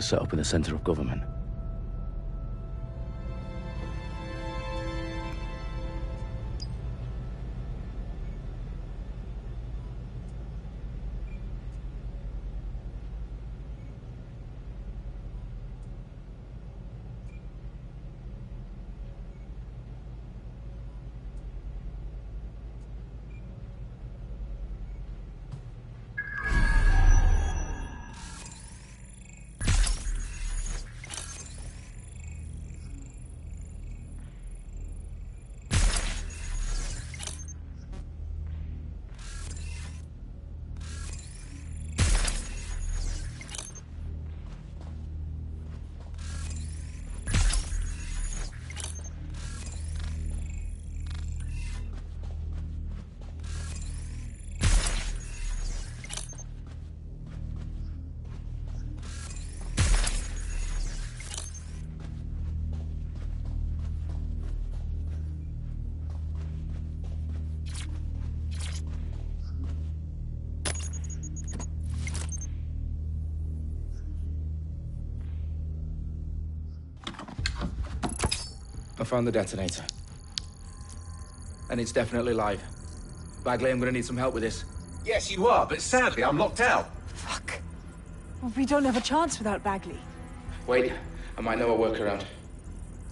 set up in the center of government. I found the detonator. And it's definitely live. Bagley, I'm gonna need some help with this. Yes, you are, but sadly, I'm locked out. Fuck. Well, we don't have a chance without Bagley. Wait, I might know a workaround.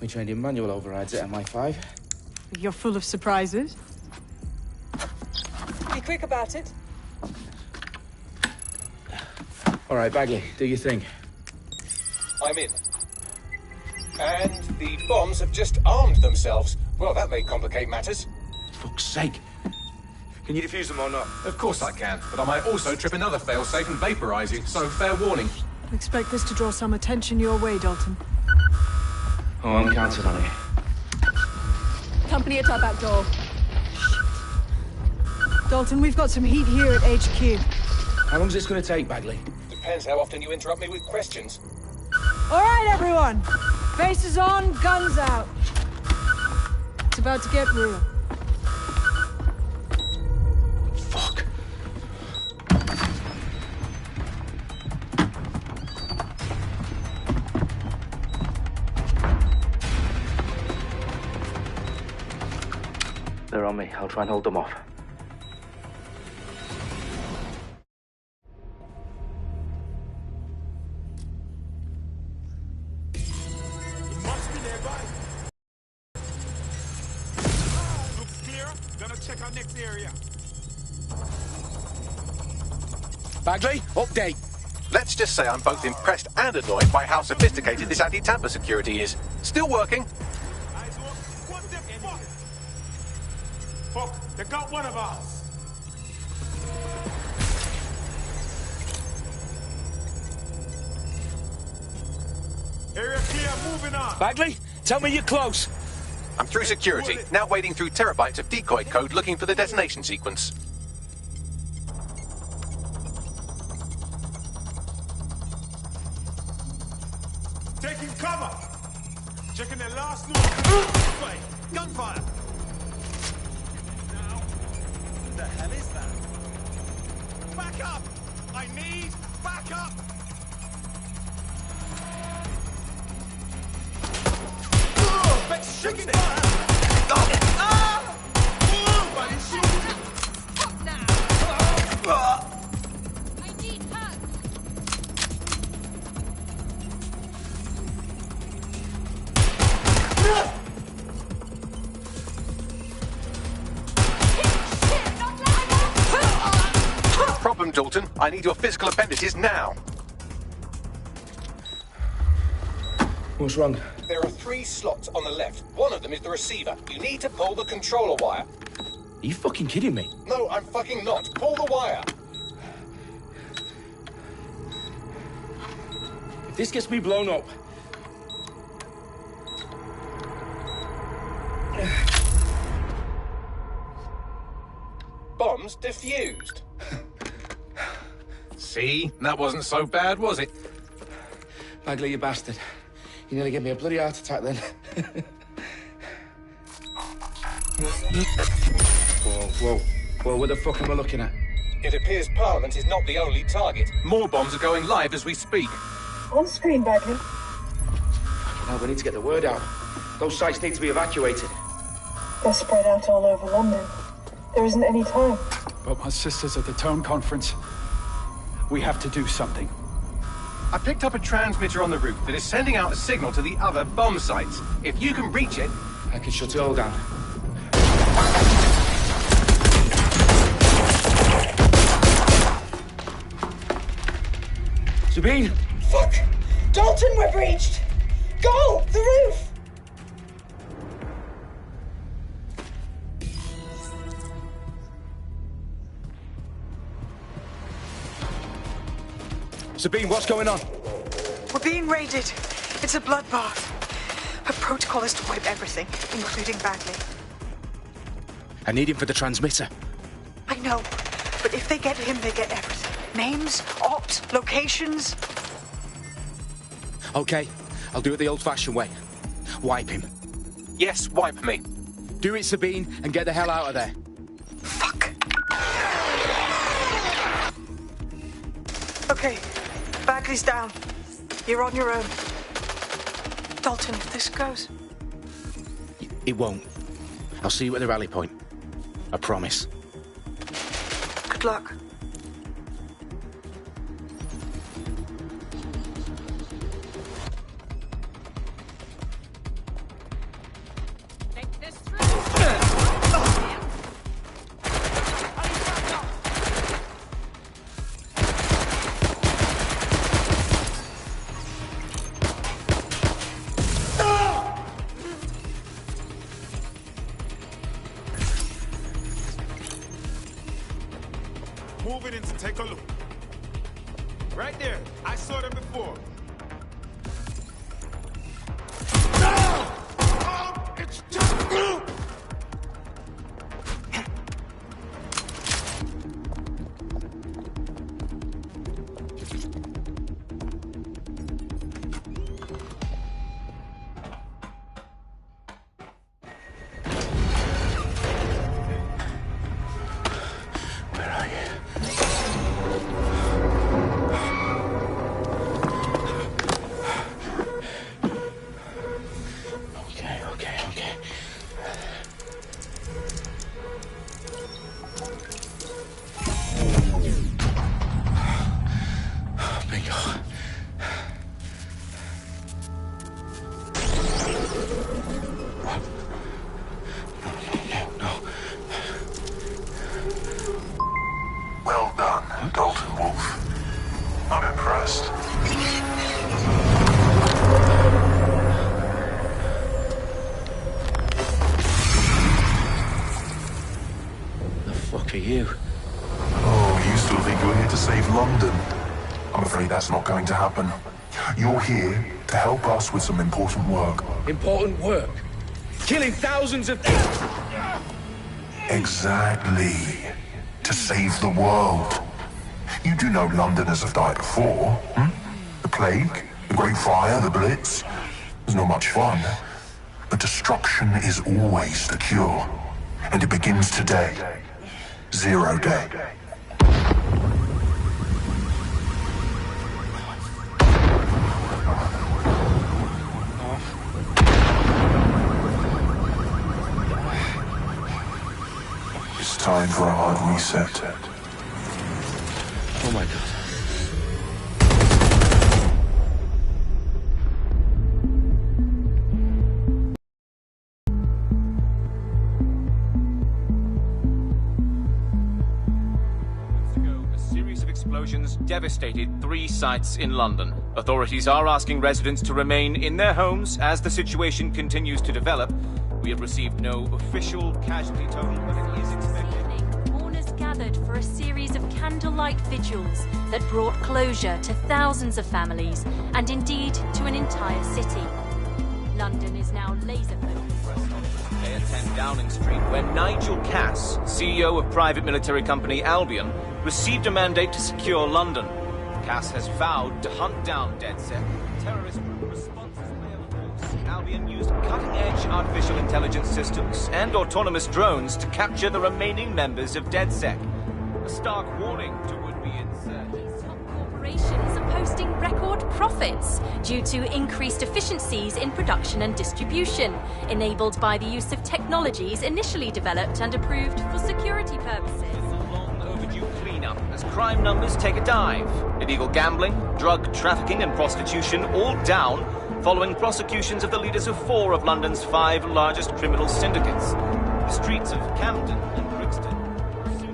We trained in manual overrides at MI5. You're full of surprises. Be quick about it. All right, Bagley, do your thing. I'm in. And the bombs have just armed themselves. Well, that may complicate matters. Fuck's sake. Can you defuse them or not? Of course I can, but I might also trip another failsafe and vaporize you, so fair warning. Expect this to draw some attention your way, Dalton. Oh, I'm counting on it. Company at our back door. Dalton, we've got some heat here at HQ. How long's this gonna take, Bagley? Depends how often you interrupt me with questions. All right, everyone. Faces on, guns out. It's about to get real. Fuck. They're on me. I'll try and hold them off. Bagley, update. Let's just say I'm both impressed and annoyed by how sophisticated this anti-tamper security is. Still working. What the fuck? Fuck, they got one of us. Area clear, moving on. Bagley, tell me you're close. I'm through security, now wading through terabytes of decoy code looking for the detonation sequence. Taking cover. Checking their last move. Gunfire. Now, what the hell is that? Back up! I need backup! Shaking fire! Stop now! I need help! Shit, not loud! Problem, Dalton. I need your physical appendices now. What's wrong? There are 3 slots on the left. One of them is the receiver. You need to pull the controller wire. Are you fucking kidding me? No, I'm fucking not. Pull the wire. If this gets me blown up... Bombs defused. See? That wasn't so bad, was it? Bagley, you bastard. You nearly gave me a bloody heart attack then. Whoa, what the fuck am I looking at? It appears Parliament is not the only target. More bombs are going live as we speak. on screen, Bagley. Now we need to get the word out. Those sites need to be evacuated. They're spread out all over London. There isn't any time. But my sister's at the town conference. We have to do something. I picked up a transmitter on the roof that is sending out a signal to the other bomb sites. If you can reach it... I can shut it all down. Sabine! Fuck! Dalton, we're breached! Go! The roof! Sabine, what's going on? We're being raided. It's a bloodbath. Our protocol is to wipe everything, including Bagley. I need him for the transmitter. I know, but if they get him, they get everything. Names, ops, locations. Okay, I'll do it the old-fashioned way. Wipe him. Yes, wipe me. Do it, Sabine, and get the hell out of there. Fuck. Okay, Bagley's down. You're on your own. Dalton, if this goes... It won't. I'll see you at the rally point. I promise. Good luck. Take this through. Move it in to take a look. Right there. I saw them before. It's just... Okay. Bingo. No. Well done, Dalton Wolf. I'm impressed. The fuck are you? Oh, you still think you're here to save London? I'm afraid that's not going to happen. You're here to help us with some important work. Important work. Killing thousands of people. Exactly. To save the world. You do know Londoners have died before, hmm? The Plague, the Great Fire, the Blitz. It's not much fun. But destruction is always the cure. And it begins today. Zero Day. It's time for a hard reset. Oh my God. Explosions devastated 3 sites in London. Authorities are asking residents to remain in their homes as the situation continues to develop. We have received no official casualty total, but it is expected. Mourners gathered for a series of candlelight vigils that brought closure to thousands of families and indeed to an entire city. London is now laser-focused. Day at 10 Downing Street, where Nigel Cass, CEO of private military company Albion, received a mandate to secure London. Cass has vowed to hunt down DedSec. Terrorist responses may of course. Albion used cutting-edge artificial intelligence systems and autonomous drones to capture the remaining members of DedSec. A stark warning to would-be insurgents. These top corporations are posting record profits due to increased efficiencies in production and distribution, enabled by the use of technologies initially developed and approved for security purposes. Overdue cleanup as crime numbers take a dive. Illegal gambling, drug trafficking and prostitution all down following prosecutions of the leaders of 4 of London's 5 largest criminal syndicates. The streets of Camden and Brixton.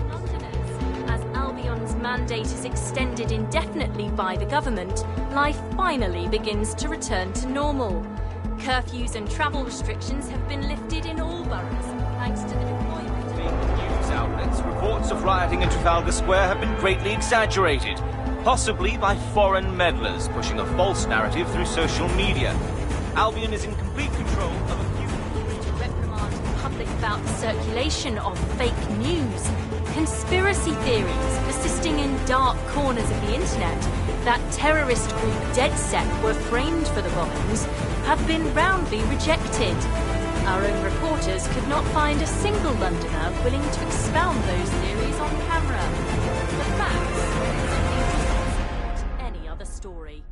Londoners, as Albion's mandate is extended indefinitely by the government, life finally begins to return to normal. Curfews and travel restrictions have been lifted in all boroughs, thanks to the deployment of news outlets. Reports of rioting in Trafalgar Square have been greatly exaggerated, possibly by foreign meddlers pushing a false narrative through social media. Albion is in complete control of a few... to reprimand the public about the circulation of fake news. Conspiracy theories persisting in dark corners of the internet that terrorist group DedSec were framed for the bombings have been roundly rejected. Our own reporters could not find a single Londoner willing to expound those theories on camera. The facts simply any other story.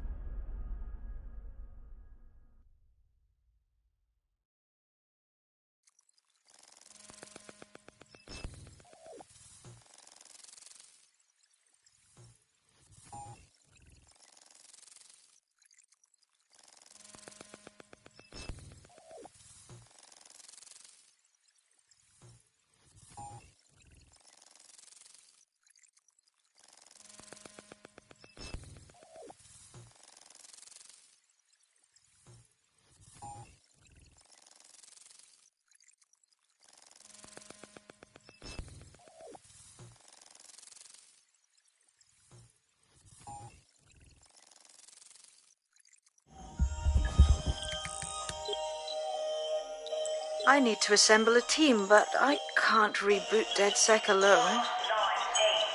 I need to assemble a team, but I can't reboot DedSec alone.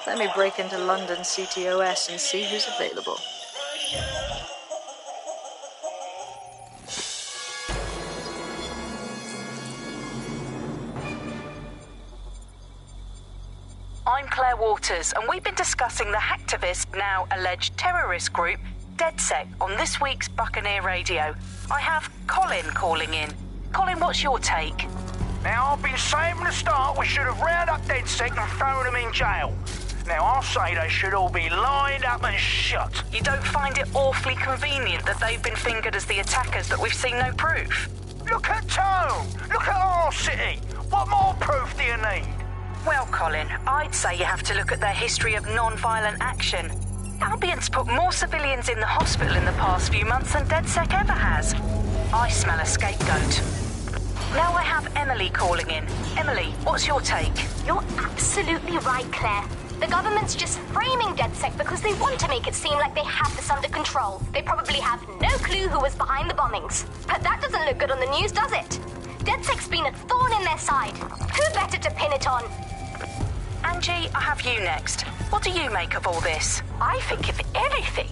Let me break into London CTOS and see who's available. I'm Claire Waters, and we've been discussing the hacktivist, now alleged terrorist group, DedSec, on this week's Buccaneer Radio. I have Colin calling in. Colin, what's your take? Now, I've been saying from the start we should have rounded up DedSec and thrown them in jail. Now, I'll say they should all be lined up and shot. You don't find it awfully convenient that they've been fingered as the attackers, but we've seen no proof? Look at Tone! Look at our city! What more proof do you need? Well, Colin, I'd say you have to look at their history of non-violent action. Albion's put more civilians in the hospital in the past few months than DedSec ever has. I smell a scapegoat. Now I have Emily calling in. Emily, what's your take? You're absolutely right, Claire. The government's just framing DedSec because they want to make it seem like they have this under control. They probably have no clue who was behind the bombings. But that doesn't look good on the news, does it? DedSec's been a thorn in their side. Who better to pin it on? Angie, I have you next. What do you make of all this? I think, if anything,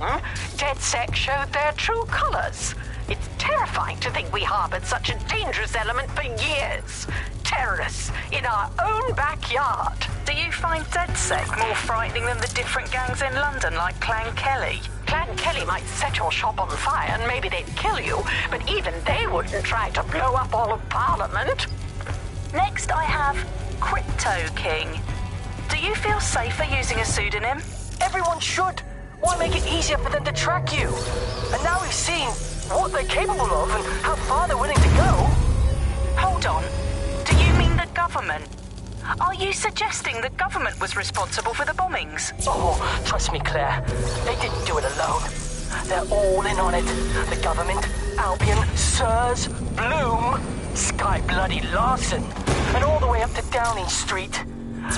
DedSec showed their true colours. It's terrifying to think we harboured such a dangerous element for years. Terrorists in our own backyard. Do you find DedSec more frightening than the different gangs in London, like Clan Kelly? Clan Kelly might set your shop on fire and maybe they'd kill you, but even they wouldn't try to blow up all of Parliament. Next, I have Crypto King. Do you feel safer using a pseudonym? Everyone should. Why make it easier for them to track you? And now we've seen what they're capable of and how far they're willing to go. Hold on. Do you mean the government? Are you suggesting the government was responsible for the bombings? Oh, trust me, Claire. They didn't do it alone. They're all in on it. The government, Albion, Sirs, Bloom, Sky Bloody Larson, and all the way up to Downing Street.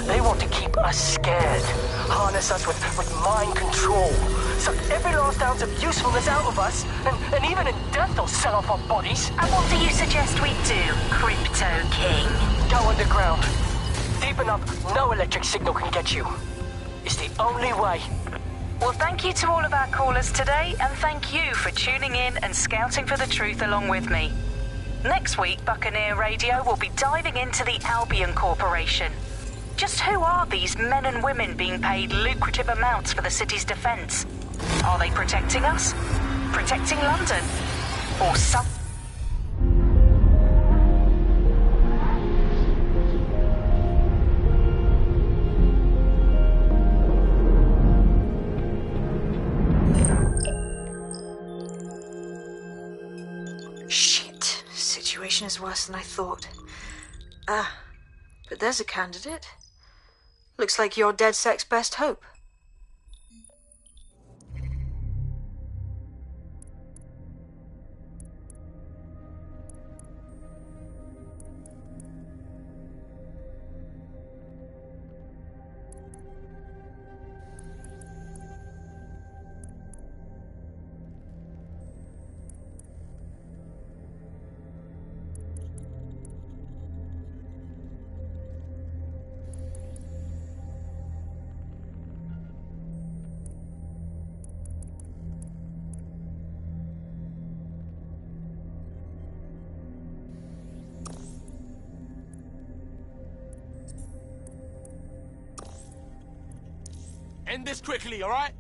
They want to keep us scared, harness us with mind control, suck every last ounce of usefulness out of us, and even in death they'll sell off our bodies. And what do you suggest we do, Crypto King? Go underground. Deep enough, no electric signal can get you. It's the only way. Well, thank you to all of our callers today, and thank you for tuning in and scouting for the truth along with me. Next week, Buccaneer Radio will be diving into the Albion Corporation. Just who are these men and women being paid lucrative amounts for the city's defense? Are they protecting us? protecting London. Or some... Shit. Situation is worse than I thought. But there's a candidate. Looks like you're DedSec's best hope. End this quickly, all right?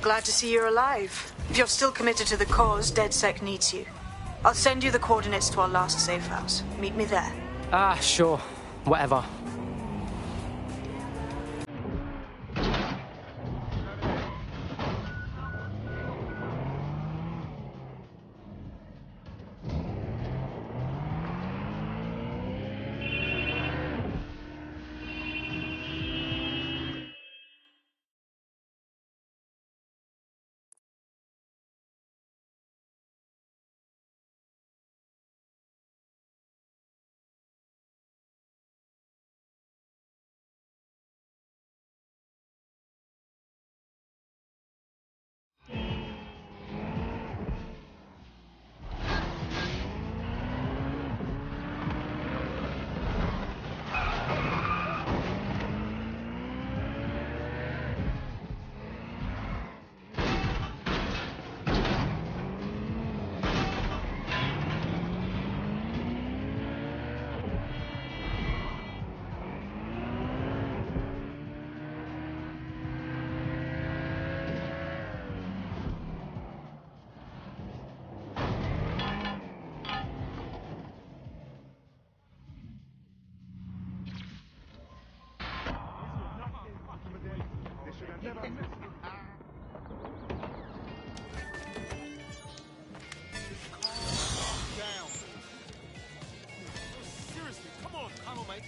Glad to see you're alive. If you're still committed to the cause, DedSec needs you. I'll send you the coordinates to our last safe house. Meet me there. Sure. Whatever. Seriously, come on, mate.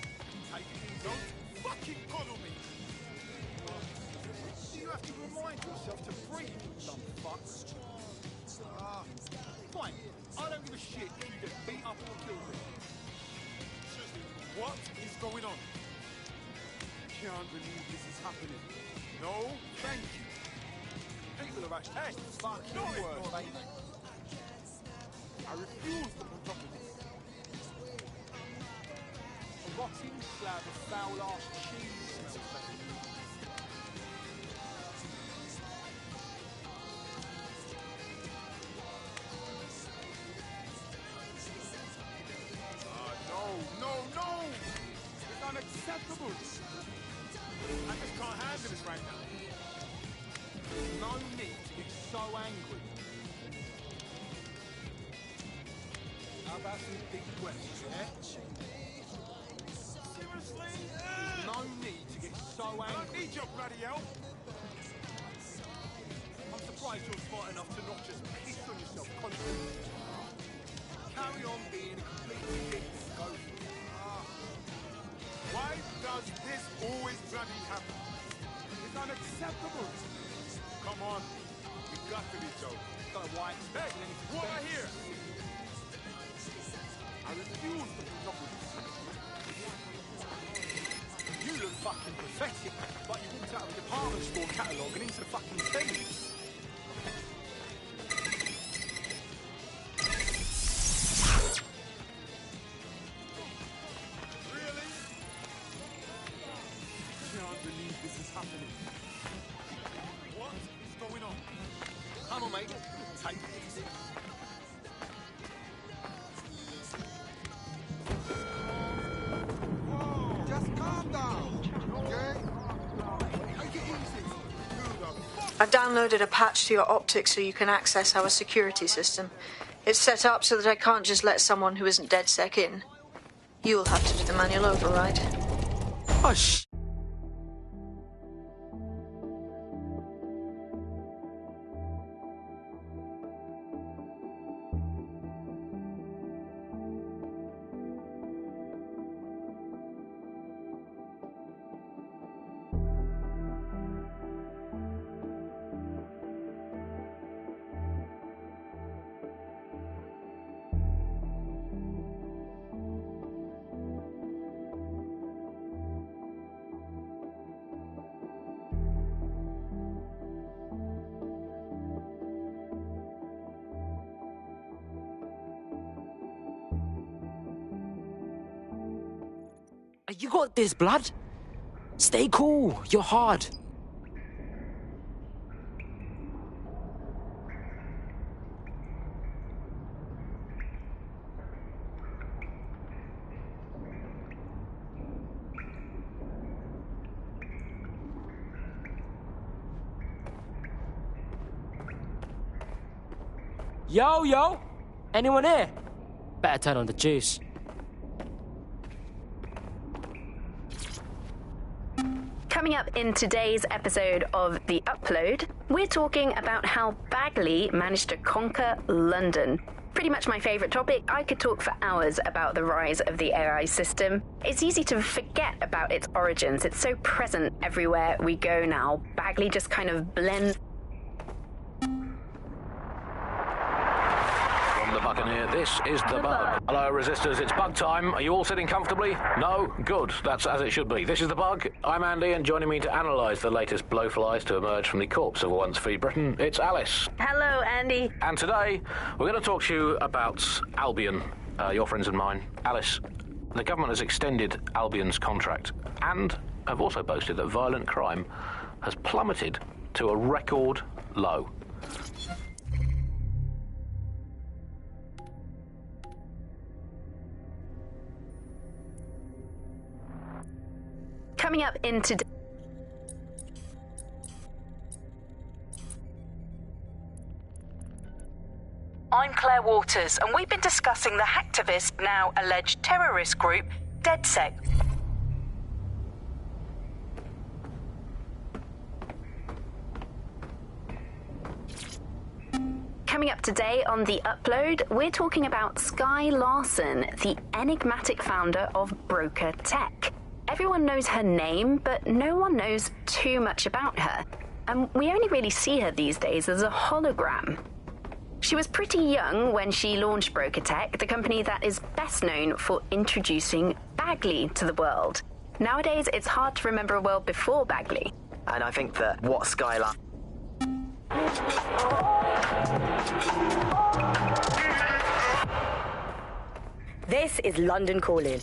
Take it easy. Don't fucking coddle me. You have to remind yourself to breathe, dumb fucks. Fine. I don't give a shit if you get beat up or killed. Seriously, what is going on? I can't believe this is happening. No, thank you. People are actually fucking worse, mate. I refuse to put up with this. A rotting slab of foul-ass cheese smells better. No! It's unacceptable. I just can't handle this right now. No need to get so angry. How about some big breaths, yeah? Seriously? No need to get so angry. I don't need your bloody help. surprised you're smart enough to not just piss on yourself constantly. Carry on being a complete dick, Scope. Why does this always bloody happen? It's unacceptable. Come on. You've got to be joking. Hey, what I hear? I refuse to put up with this. You look fucking pathetic. Like you walked out of a department store catalogue and into the fucking things. Really? Can't believe this is happening. What is going on? Come on, mate. Take it easy. Just calm down, okay? Take it easy. I've downloaded a patch to your optics so you can access our security system. It's set up so that I can't just let someone who isn't DedSec in. You'll have to do the manual override. Oh, shh. You got this, blood. Stay cool. You're hard. Yo. Anyone here? Better turn on the juice. Coming up in today's episode of The Upload, we're talking about how Bagley managed to conquer London. Pretty much my favourite topic. I could talk for hours about the rise of the AI system. It's easy to forget about its origins. It's so present everywhere we go now. Bagley just kind of blends. From the Buccaneer, this is The Bug. Hello, Resistors, it's bug time. Are you all sitting comfortably? No? Good. That's as it should be. This is The Bug. I'm Andy, and joining me to analyse the latest blowflies to emerge from the corpse of a once free Britain, it's Alice. Hello, Andy. And today, we're going to talk to you about Albion, your friends and mine. Alice, the government has extended Albion's contract and have also boasted that violent crime has plummeted to a record low. Coming up in today. I'm Claire Waters, and we've been discussing the hacktivist, now alleged terrorist group, DedSec. Coming up today on The Upload, we're talking about Skye Larson, the enigmatic founder of Broker Tech. Everyone knows her name, but no one knows too much about her. And we only really see her these days as a hologram. She was pretty young when she launched Broker Tech, the company that is best known for introducing Bagley to the world. Nowadays, it's hard to remember a world before Bagley. And I think that what Skylar... This is London Calling.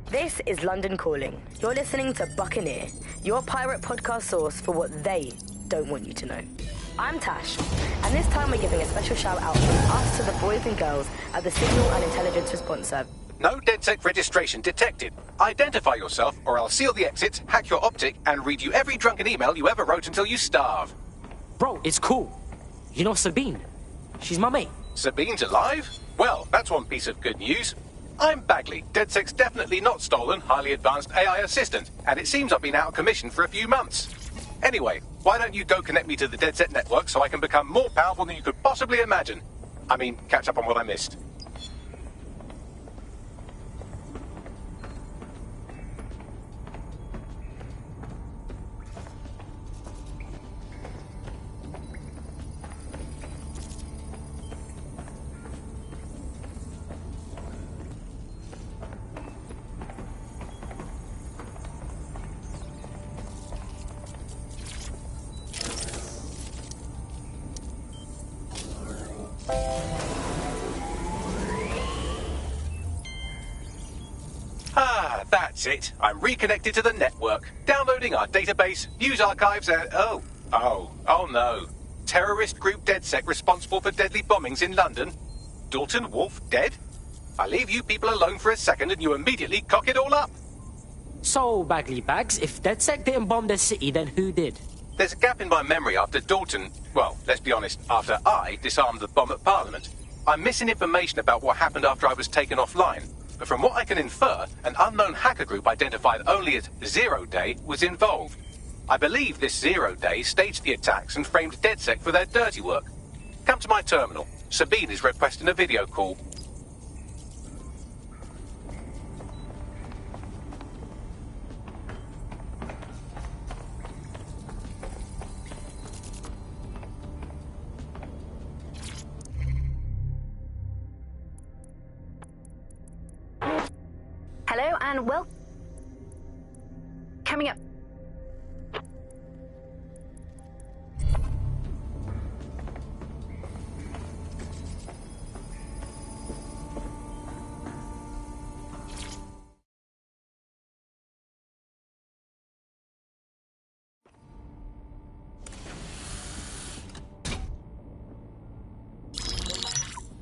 This is London Calling. You're listening to Buccaneer, your pirate podcast source for what they don't want you to know. I'm Tash, and this time we're giving a special shout out from us to the boys and girls at the Signal and Intelligence Response Service. No DedSec registration detected. Identify yourself, or I'll seal the exits, hack your optic, and read you every drunken email you ever wrote until you starve. Bro, it's cool. You know Sabine? She's my mate. Sabine's alive? Well, that's That's one piece of good news. I'm Bagley, DedSec's definitely not stolen, highly advanced AI assistant, and it seems I've been out of commission for a few months. Anyway, why don't you go connect me to the DedSec network so I can become more powerful than you could possibly imagine? I mean, catch up on what I missed. That's it. I'm reconnected to the network, downloading our database, news archives, and oh no. Terrorist group DedSec responsible for deadly bombings in London. Dalton Wolf dead? I leave you people alone for a second and you immediately cock it all up. So, Bagley Bags, if DedSec didn't bomb the city, then who did? There's a gap in my memory after Dalton, well, let's be honest, after I disarmed the bomb at Parliament. I'm missing information about what happened after I was taken offline. But from what I can infer, an unknown hacker group identified only as Zero Day was involved. I believe this Zero Day staged the attacks and framed DedSec for their dirty work. Come to my terminal. Sabine is requesting a video call. Hello and well. Coming up.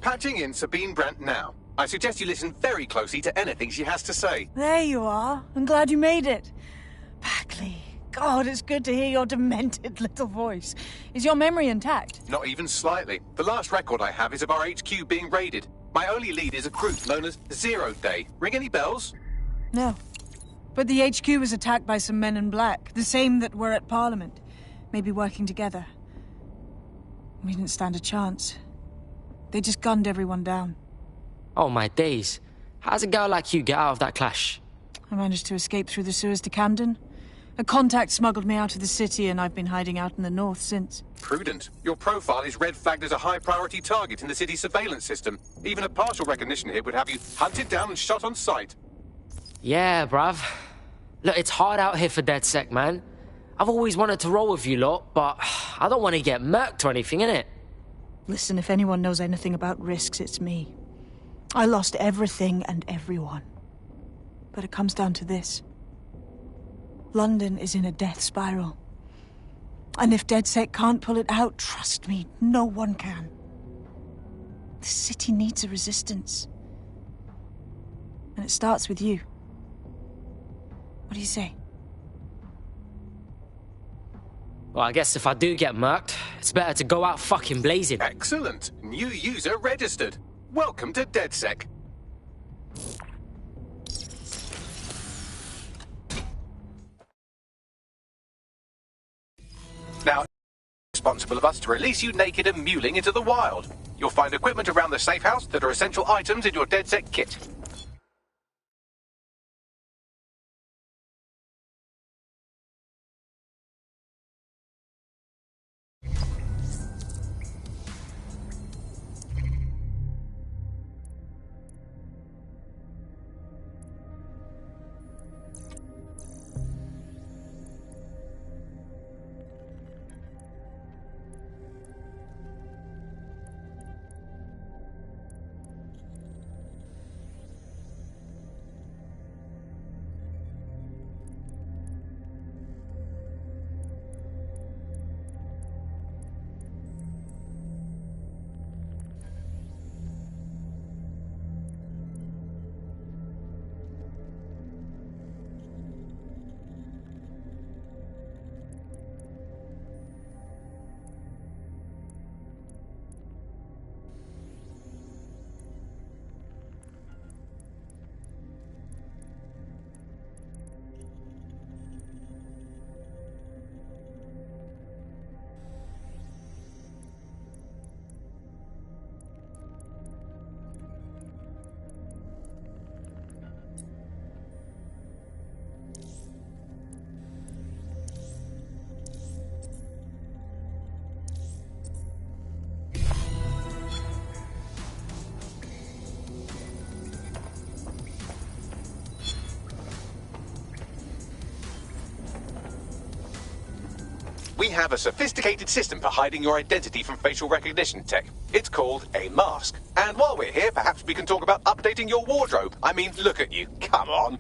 Patching in Sabine Brandt now. I suggest you listen very closely to anything she has to say. There you are. I'm glad you made it. Bagley, God, it's good to hear your demented little voice. Is your memory intact? Not even slightly. The last record I have is of our HQ being raided. My only lead is a group known as Zero Day. Ring any bells? No. But the HQ was attacked by some men in black, the same that were at Parliament. Maybe working together. We didn't stand a chance. They just gunned everyone down. Oh my days. How's a girl like you get out of that clash? I managed to escape through the sewers to Camden. A contact smuggled me out of the city and I've been hiding out in the north since. Prudent. Your profile is red flagged as a high-priority target in the city's surveillance system. Even a partial recognition hit would have you hunted down and shot on sight. Yeah, bruv. Look, it's hard out here for DedSec, man. I've always wanted to roll with you lot, but I don't want to get murked or anything, innit? Listen, if anyone knows anything about risks, it's me. I lost everything and everyone. But it comes down to this. London is in a death spiral. And if DedSec can't pull it out, trust me, no one can. The city needs a resistance. And it starts with you. What do you say? Well, I guess if I do get murked, it's better to go out fucking blazing. Excellent. New user registered. Welcome to DedSec. Now, it's responsible of us to release you naked and mewling into the wild. You'll find equipment around the safe house that are essential items in your DedSec kit. we have a sophisticated system for hiding your identity from facial recognition tech. It's called a mask. And while we're here, perhaps we can talk about updating your wardrobe. I mean, look at you. Come on.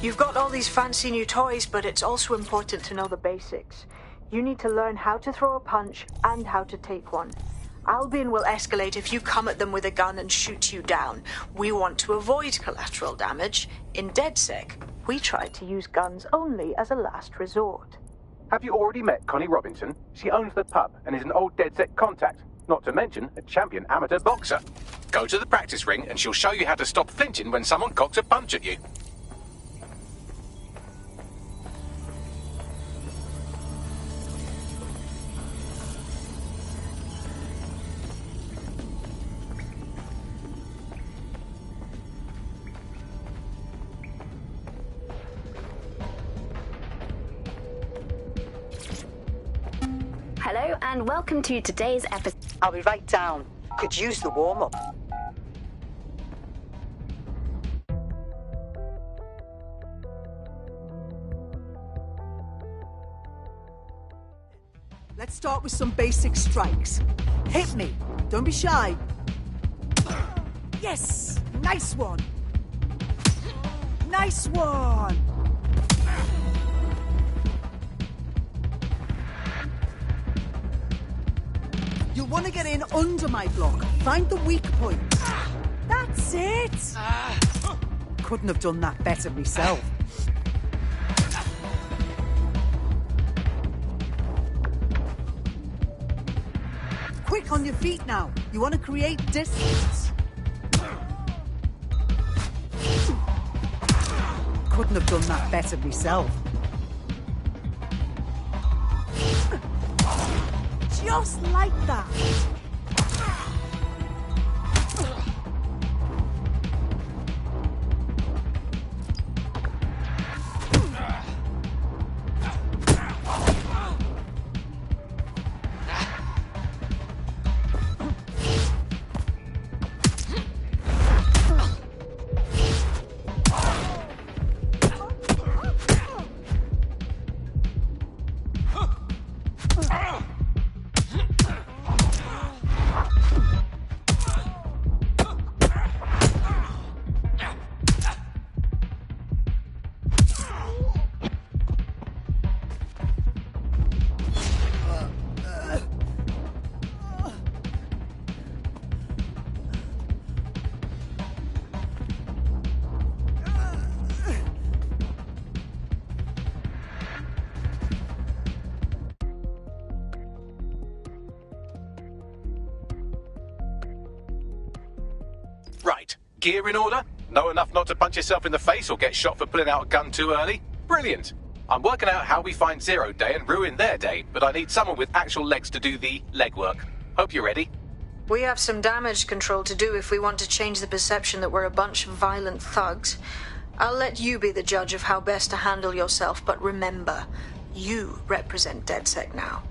You've got all these fancy new toys, but it's also important to know the basics. You need to learn how to throw a punch and how to take one. Albion will escalate if you come at them with a gun and shoot you down. We want to avoid collateral damage. In DedSec, we try to use guns only as a last resort. Have you already met Connie Robinson? She owns the pub and is an old DedSec contact, not to mention a champion amateur boxer. Go to the practice ring and she'll show you how to stop flinching when someone cocks a punch at you. Hello and welcome to today's episode. I'll be right down. Could use the warm-up. Let's start with some basic strikes. Hit me. Don't be shy. Yes! Nice one! Nice one! You'll want to get in under my block. Find the weak point. That's it! Couldn't have done that better myself. Quick on your feet now. You want to create distance. Couldn't have done that better myself. Just like that. Gear in order? Know enough not to punch yourself in the face or get shot for pulling out a gun too early? Brilliant. I'm working out how we find Zero Day and ruin their day, but I need someone with actual legs to do the legwork. Hope you're ready. We have some damage control to do if we want to change the perception that we're a bunch of violent thugs. I'll let you be the judge of how best to handle yourself, but remember, you represent DedSec now.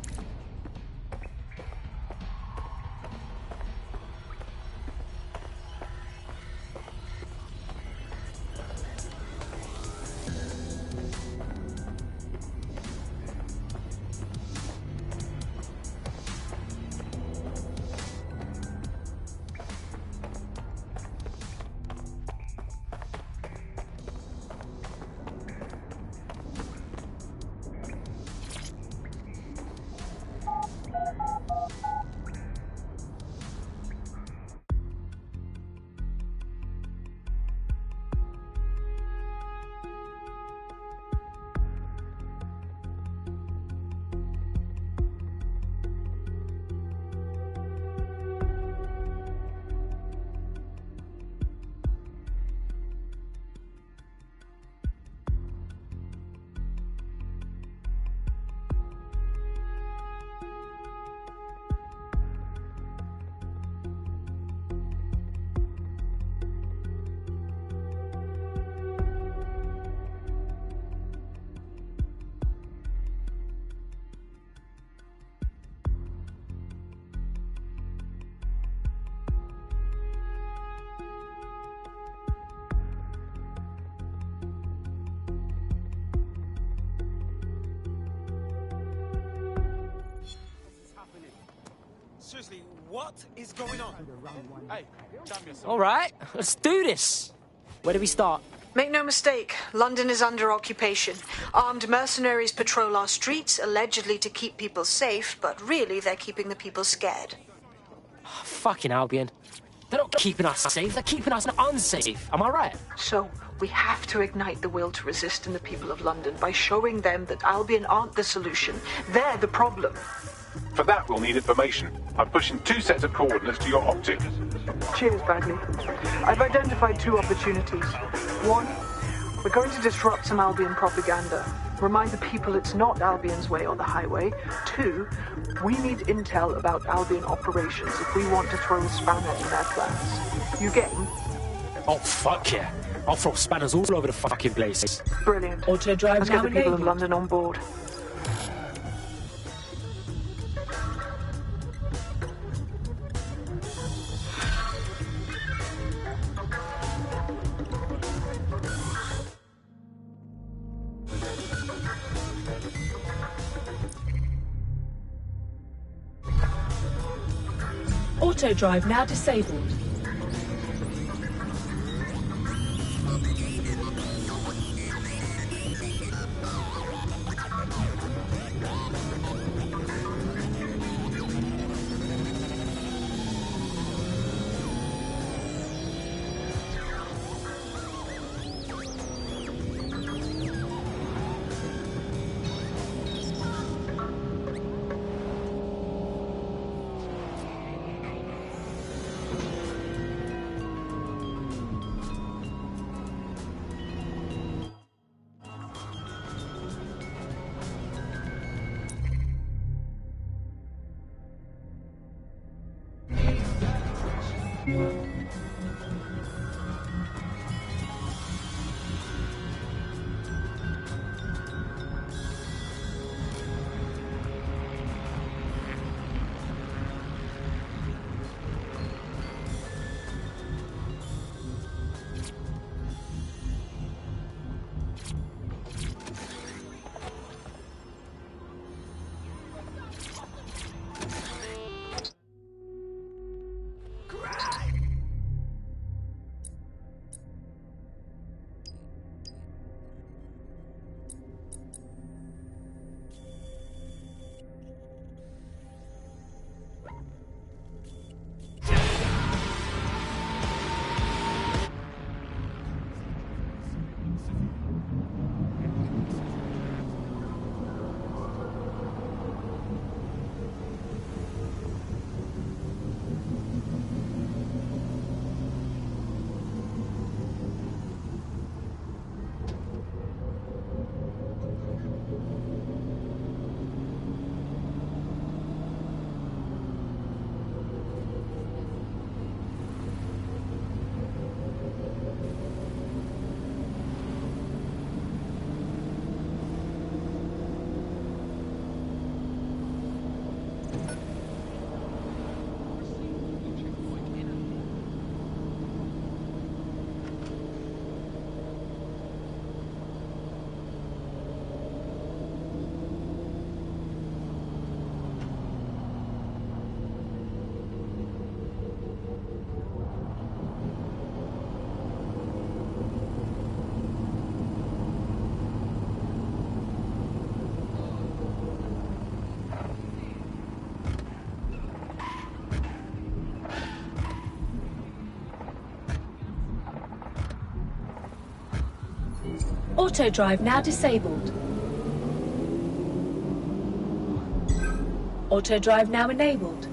Seriously, what is going on? Hey, damn yourself. All right, let's do this. Where do we start? Make no mistake, London is under occupation. Armed mercenaries patrol our streets, allegedly to keep people safe, but really they're keeping the people scared. Oh, fucking Albion. They're not keeping us safe, they're keeping us unsafe. Am I right? So, we have to ignite the will to resist in the people of London by showing them that Albion aren't the solution. They're the problem. For that, we'll need information. I'm pushing 2 sets of coordinates to your optic. Cheers, Bagley. I've identified 2 opportunities. 1, we're going to disrupt some Albion propaganda. Remind the people it's not Albion's way or the highway. 2, we need intel about Albion operations if we want to throw a spanner in their plans. You game? Oh, fuck yeah. I'll throw spanners all over the fucking place. Brilliant. Auto drive Let's get the people of London on board. Auto drive now disabled. Auto drive now disabled. Auto drive now enabled.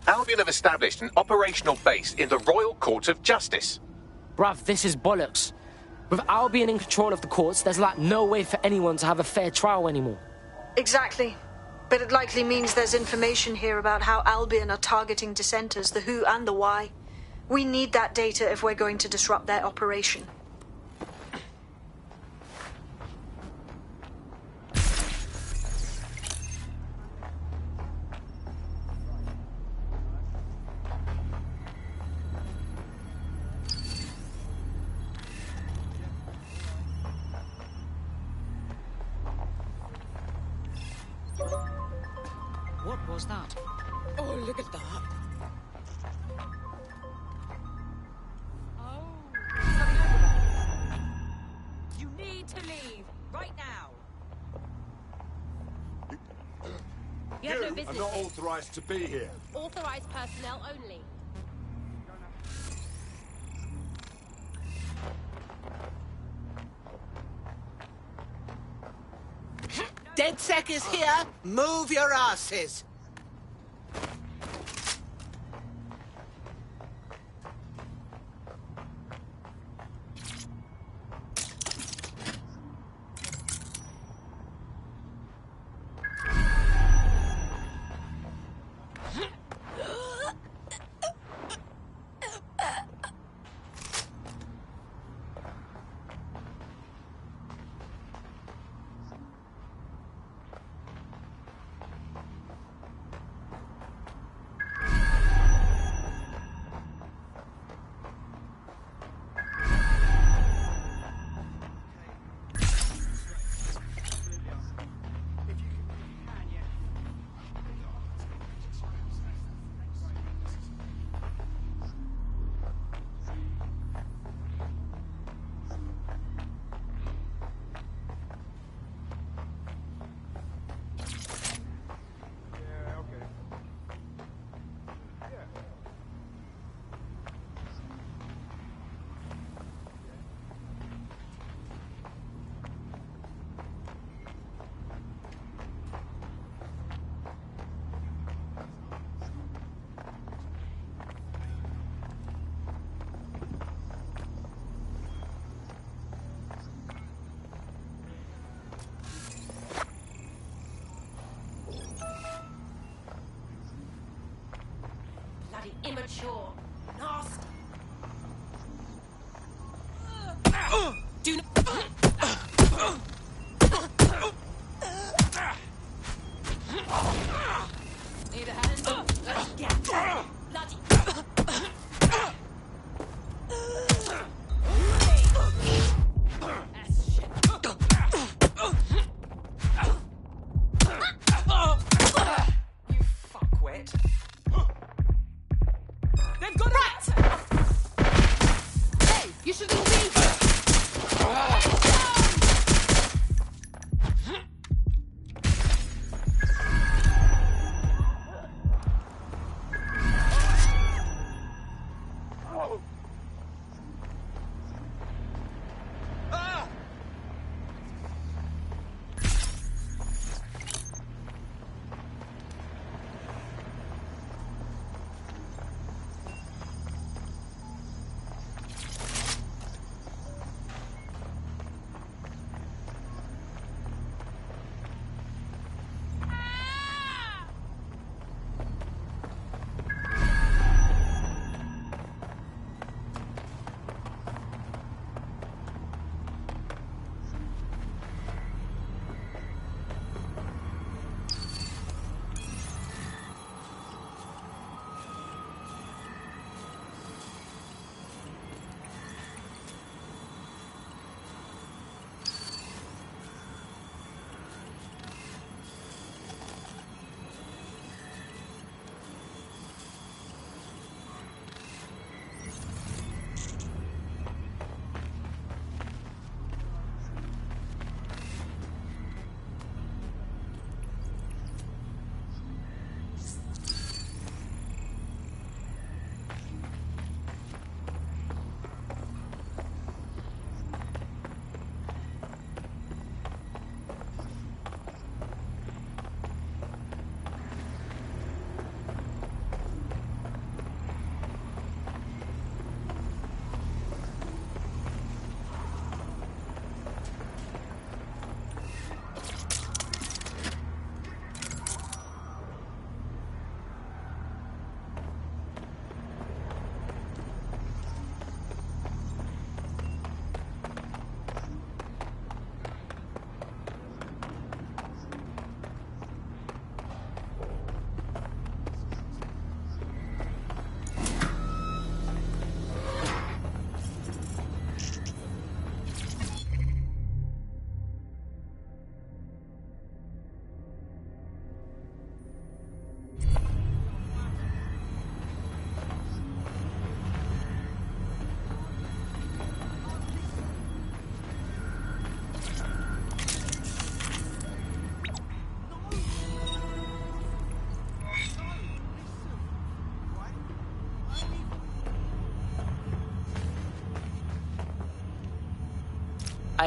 Albion have established an operational base in the Royal Court of Justice. Bruv, this is bollocks. With Albion in control of the courts, there's like no way for anyone to have a fair trial anymore. Exactly. But it likely means there's information here about how Albion are targeting dissenters, the who and the why. We need that data if we're going to disrupt their operation. What was that? Oh, look at that. You need to leave right now. You have no business are not here. authorized to be here. Authorized personnel only. DedSec is here. Move your asses. Immature. Nasty. Do not... Need a hand? Let's get bloody. You fuckwit. They've got it! Hey, you shouldn't be here!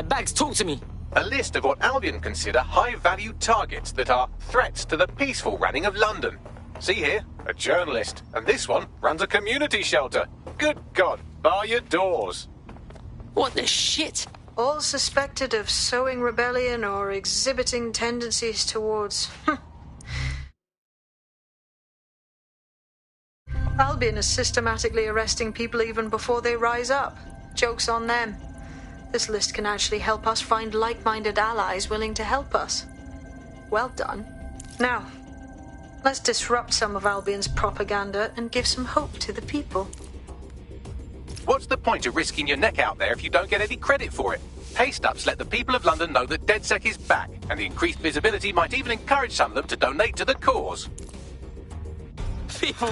Bags, talk to me. A list of what Albion consider high-value targets that are threats to the peaceful running of London. See here, a journalist, and this one runs a community shelter. Good God, bar your doors. What the shit? All suspected of sowing rebellion or exhibiting tendencies towards... Albion is systematically arresting people even before they rise up. Joke's on them. This list can actually help us find like-minded allies willing to help us. Well done. Now, let's disrupt some of Albion's propaganda and give some hope to the people. What's the point of risking your neck out there if you don't get any credit for it? Pay-stubs let the people of London know that DedSec is back, and the increased visibility might even encourage some of them to donate to the cause. People...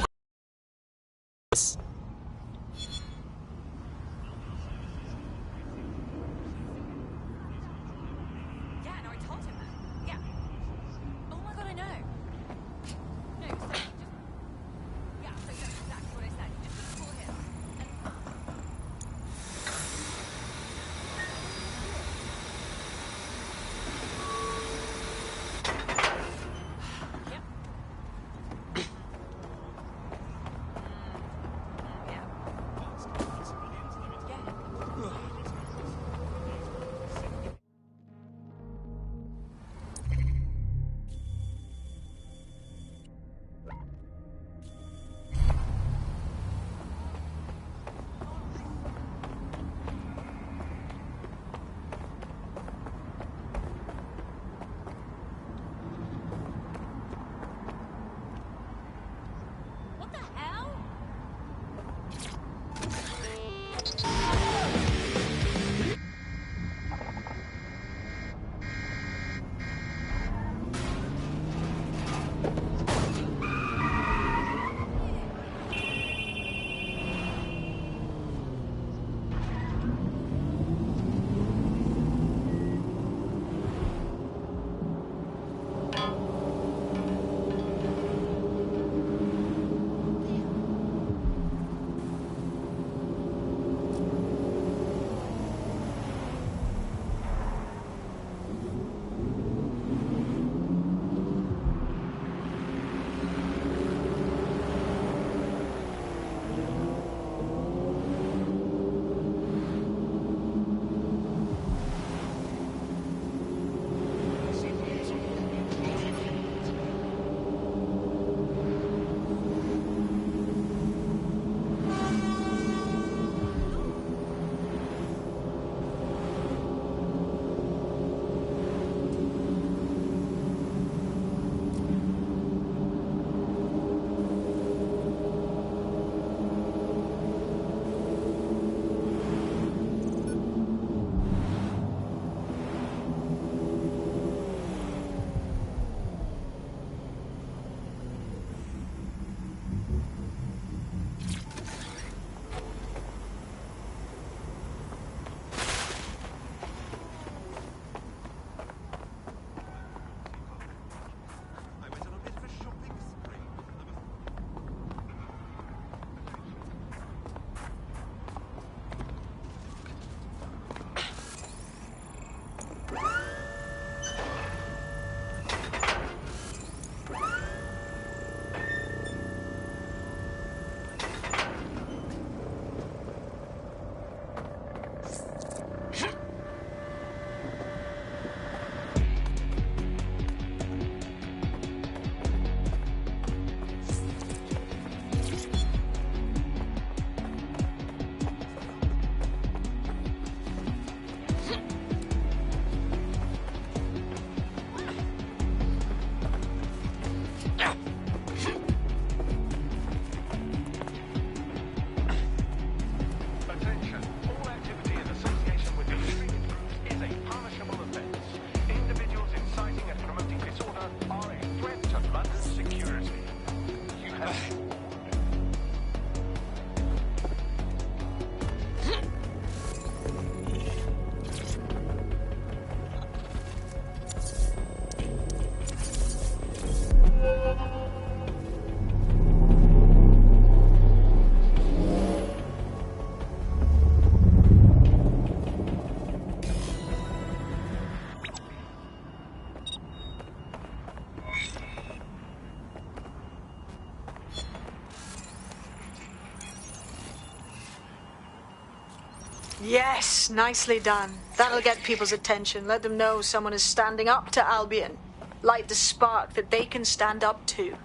Yes, nicely done. That'll get people's attention. Let them know someone is standing up to Albion. Light the spark that they can stand up to.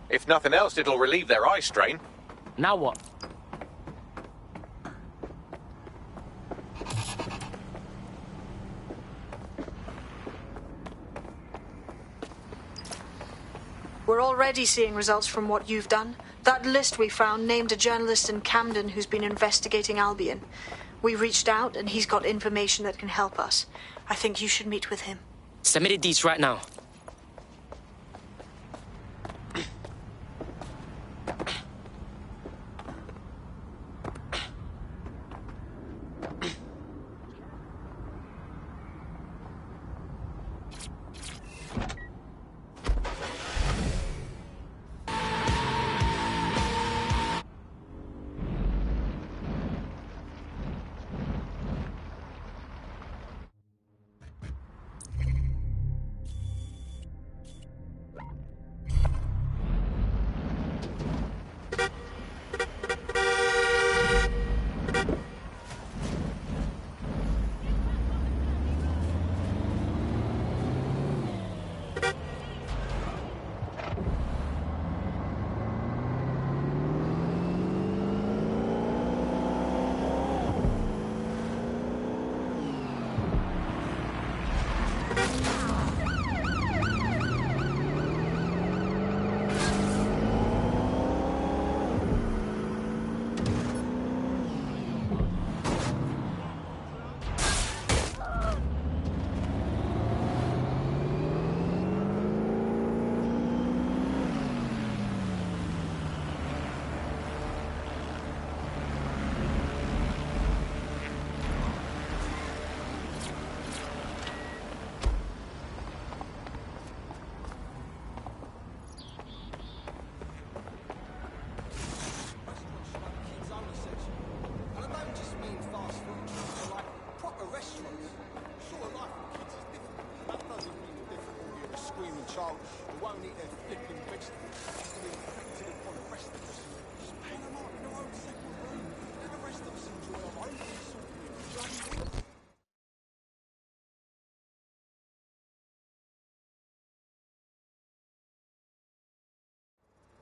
If nothing else, it'll relieve their eye strain. Now what? We're already seeing results from what you've done. That list we found named a journalist in Camden who's been investigating Albion. We reached out and he's got information that can help us. I think you should meet with him. Send me the deets right now.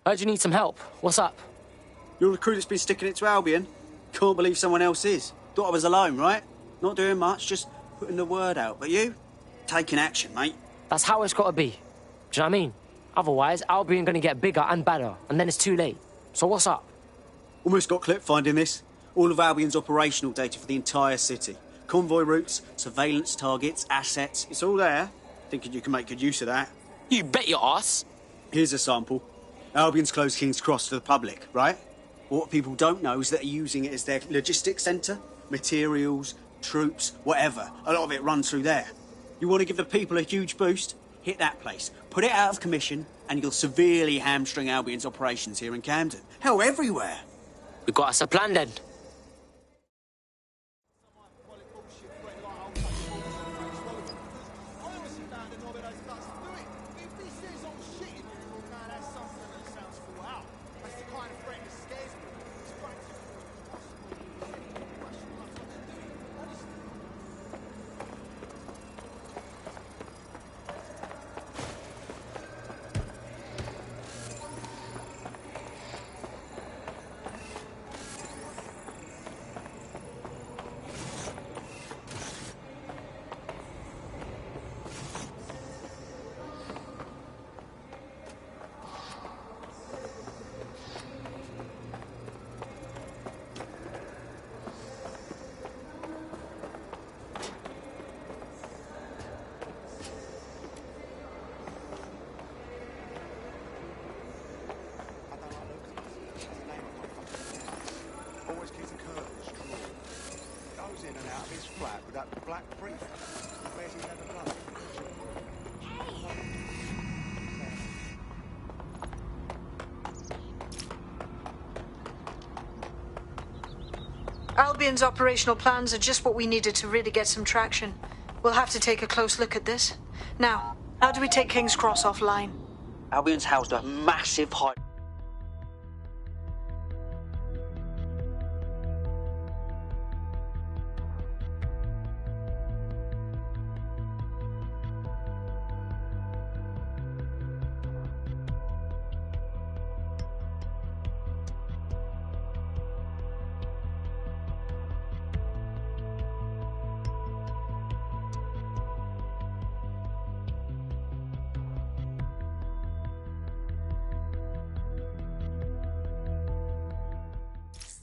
Heard you need some help. What's up? You're the crew that's been sticking it to Albion? Can't believe someone else is. Thought I was alone, right? Not doing much, just putting the word out. But you? Taking action, mate. That's how it's gotta be. Do you know what I mean? Otherwise, Albion gonna get bigger and badder, and then it's too late. So what's up? Almost got clipped finding this. All of Albion's operational data for the entire city. Convoy routes, surveillance targets, assets. It's all there. Thinking you can make good use of that. You bet your ass. Here's a sample. Albion's closed King's Cross to the public, right? What people don't know is that they're using it as their logistics centre. Materials, troops, whatever. A lot of it runs through there. You want to give the people a huge boost? Hit that place. Put it out of commission, and you'll severely hamstring Albion's operations here in Camden. Hell, everywhere. We got us a plan then. Albion's operational plans are just what we needed to really get some traction. We'll have to take a close look at this. Now, how do we take King's Cross offline? Albion's housed a massive high...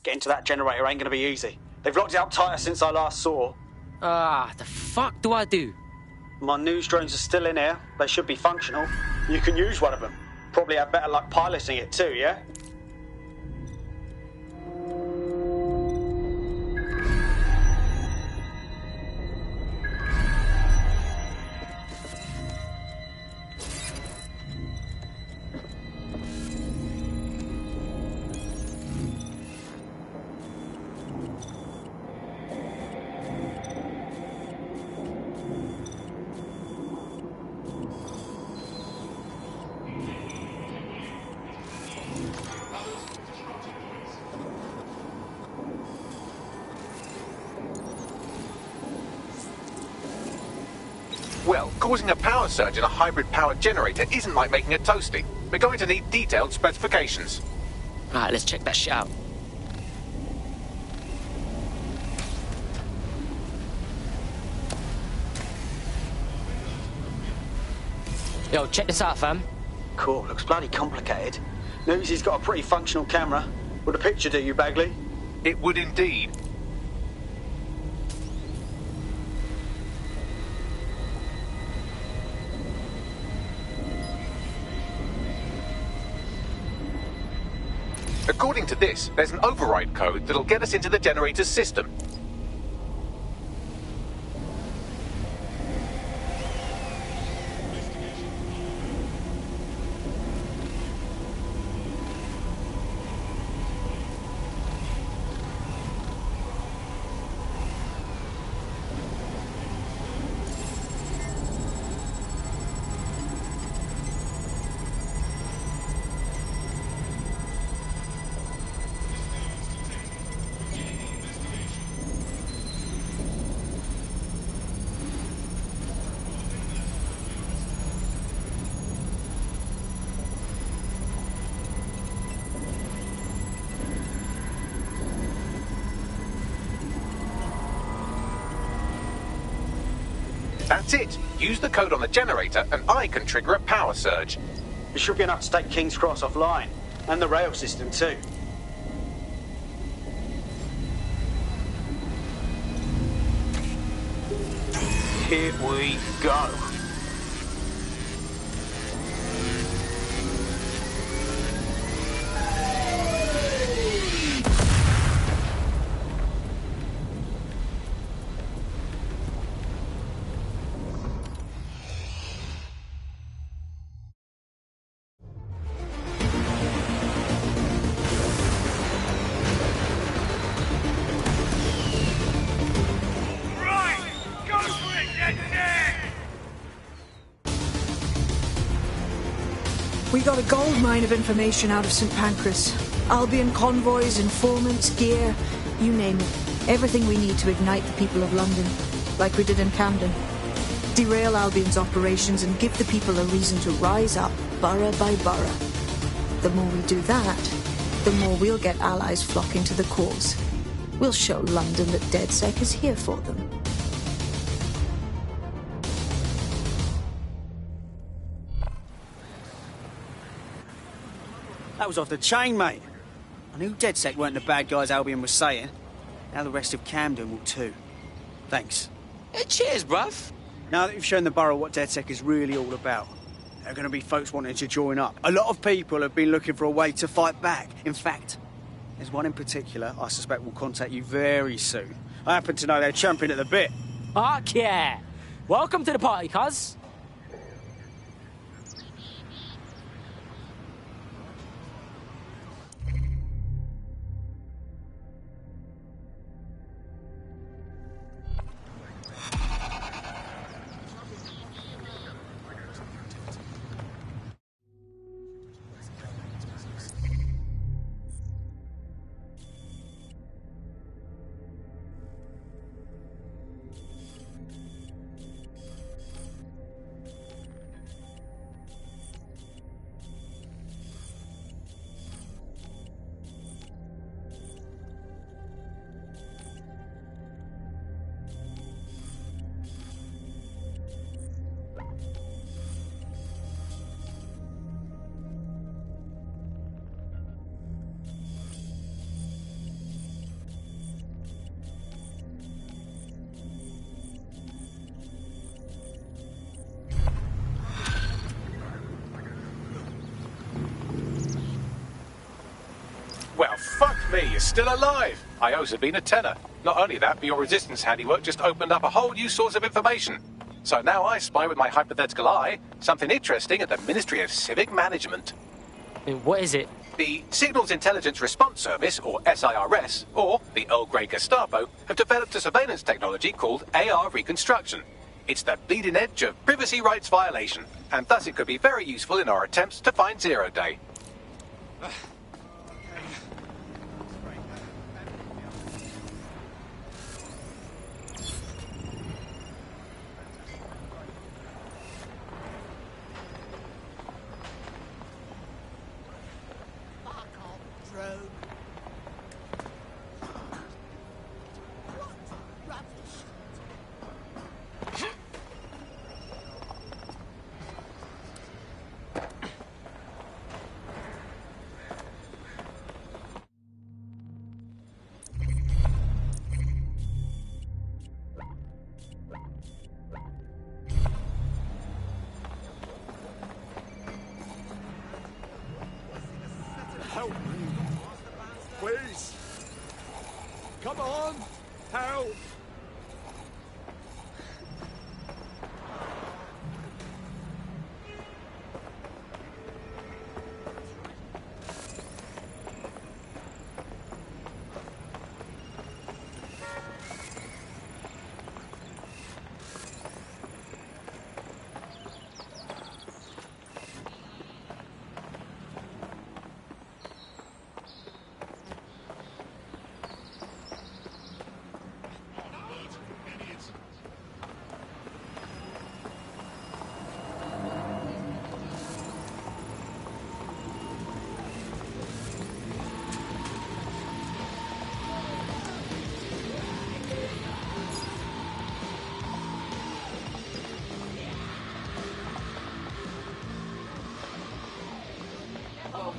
Getting to that generator ain't gonna be easy. They've locked it up tighter since I last saw. The fuck do I do? My news drones are still in here. They should be functional. You can use one of them. Probably have better luck piloting it too, yeah? Well, causing a power surge in a hybrid-powered generator isn't like making a toasty. We're going to need detailed specifications. Alright, let's check that shit out. Yo, check this out, fam. Cool, looks bloody complicated. News he's got a pretty functional camera. Would a picture do you, Bagley? It would indeed. According to this, there's an override code that'll get us into the generator's system. That's it. Use the code on the generator and I can trigger a power surge. It should be enough to take King's Cross offline. And the rail system too. Here we go. We got a gold mine of information out of St. Pancras. Albion convoys, informants, gear, you name it. Everything we need to ignite the people of London, like we did in Camden. Derail Albion's operations and give the people a reason to rise up, borough by borough. The more we do that, the more we'll get allies flocking to the cause. We'll show London that DedSec is here for them. That was off the chain, mate. I knew DedSec weren't the bad guys Albion was saying. Now the rest of Camden will too. Thanks. Hey, cheers, bruv. Now that you've shown the borough what DedSec is really all about, there are going to be folks wanting to join up. A lot of people have been looking for a way to fight back. In fact, there's one in particular I suspect will contact you very soon. I happen to know they're champing at the bit. Fuck yeah. Welcome to the party, cuz. you're still alive. I owe Sabine a tenner. Not only that, but your resistance handiwork just opened up a whole new source of information. So now I spy with my hypothetical eye something interesting at the Ministry of Civic Management. What is it? The Signals Intelligence Response Service, or SIRS, or the Earl Grey Gestapo, have developed a surveillance technology called AR Reconstruction. It's the bleeding edge of privacy rights violation, and thus it could be very useful in our attempts to find Zero Day. Help me. Please. Come on. Help.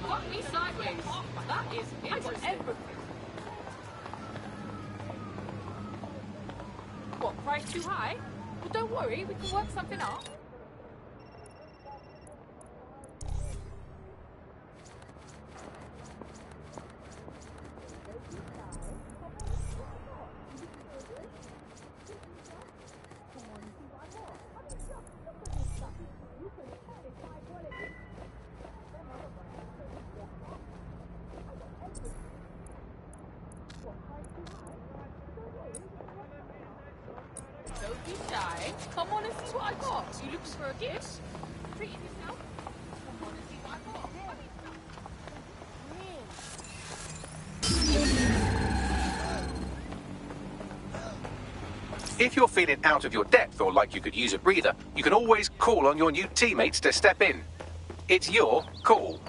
Fuck me sideways. That is interesting. What, price too high? Well, don't worry, we can work something out. Don't be shy. Come on and see what I got. You looking for a gift? Treating yourself? Come on and see what I got. If you're feeling out of your depth or like you could use a breather, you can always call on your new teammates to step in. It's your call.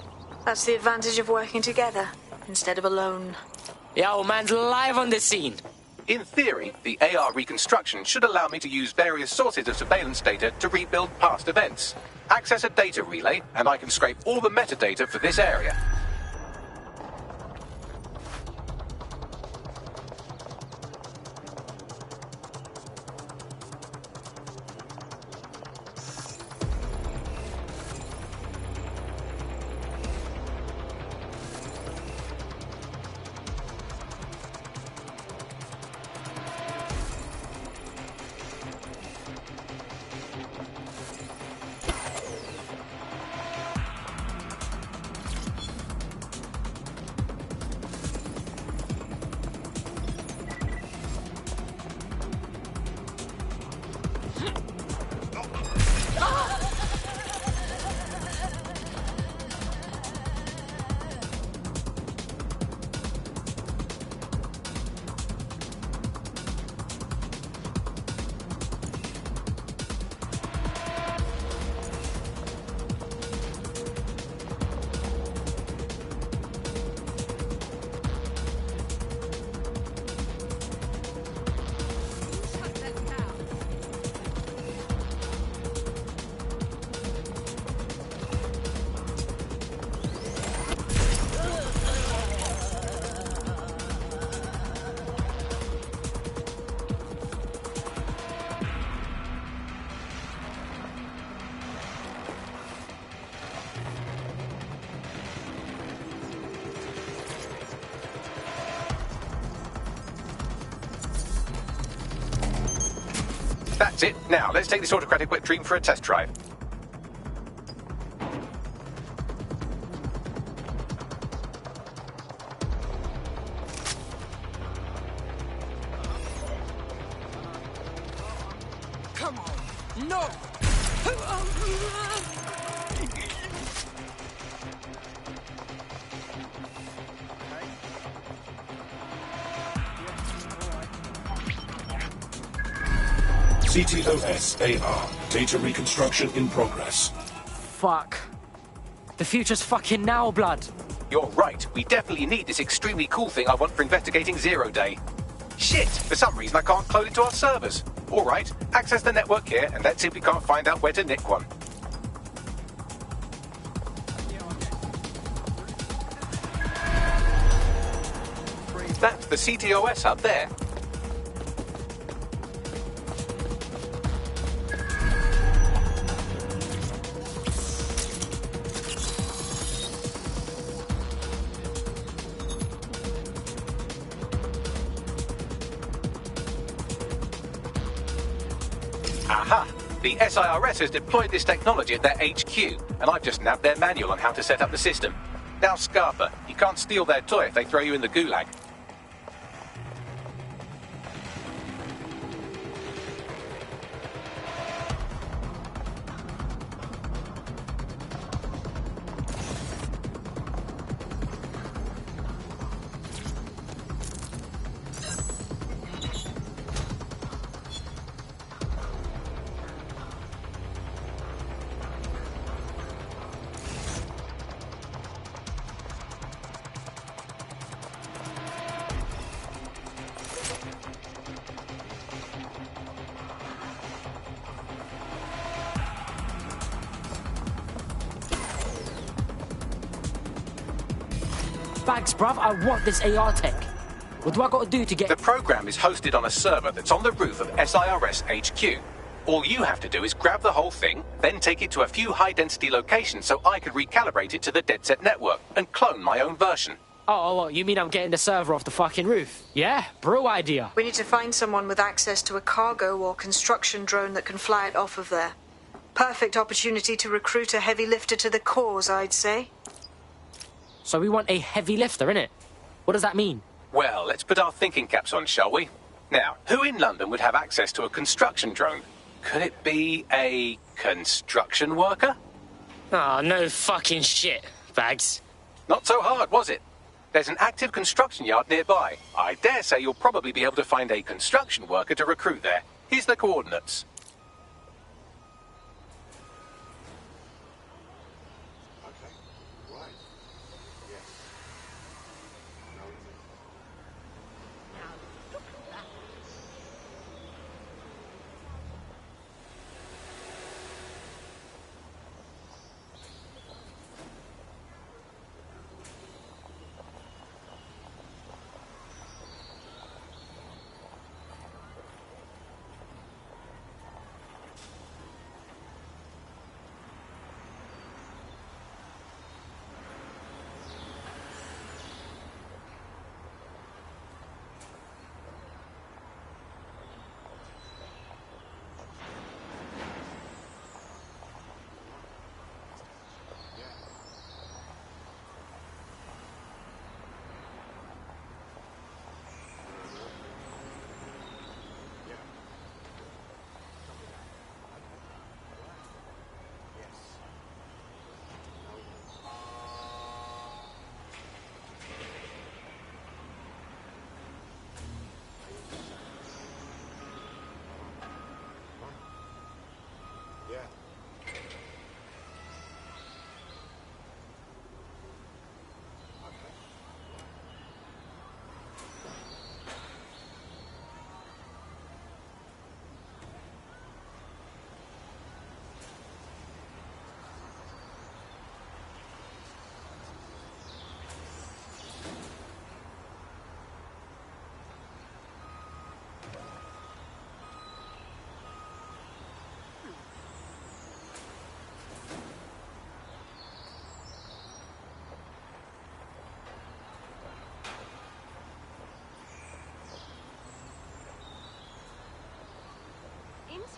That's the advantage of working together instead of alone. Yeah, old man's live on the scene. In theory, the AR reconstruction should allow me to use various sources of surveillance data to rebuild past events. Access a data relay, and I can scrape all the metadata for this area. That's it. Now, let's take this autocratic wet dream for a test drive. Come on. No! CTOS-AR. Data reconstruction in progress. Fuck. The future's fucking now, blood. You're right. We definitely need this extremely cool thing I want for investigating Zero Day. Shit! For some reason I can't clone into our servers. Alright, access the network here, and let's see if we can't find out where to nick one. That's the CTOS hub there. Aha! The SIRS has deployed this technology at their HQ, and I've just nabbed their manual on how to set up the system. Now, Scarpa, you can't steal their toy if they throw you in the gulag. Bags, bruv, I want this AR tech. What do I gotta do to get... The program is hosted on a server that's on the roof of SIRS HQ. All you have to do is grab the whole thing, then take it to a few high-density locations so I can recalibrate it to the DedSec network and clone my own version. Oh, you mean I'm getting the server off the fucking roof? Yeah, brew idea. We need to find someone with access to a cargo or construction drone that can fly it off of there. Perfect opportunity to recruit a heavy lifter to the cause, I'd say. So we want a heavy lifter, innit? What does that mean? Well, let's put our thinking caps on, shall we? Now, who in London would have access to a construction drone? Could it be a construction worker? Oh, no fucking shit, Bags. Not so hard, was it? There's an active construction yard nearby. I dare say you'll probably be able to find a construction worker to recruit there. Here's the coordinates.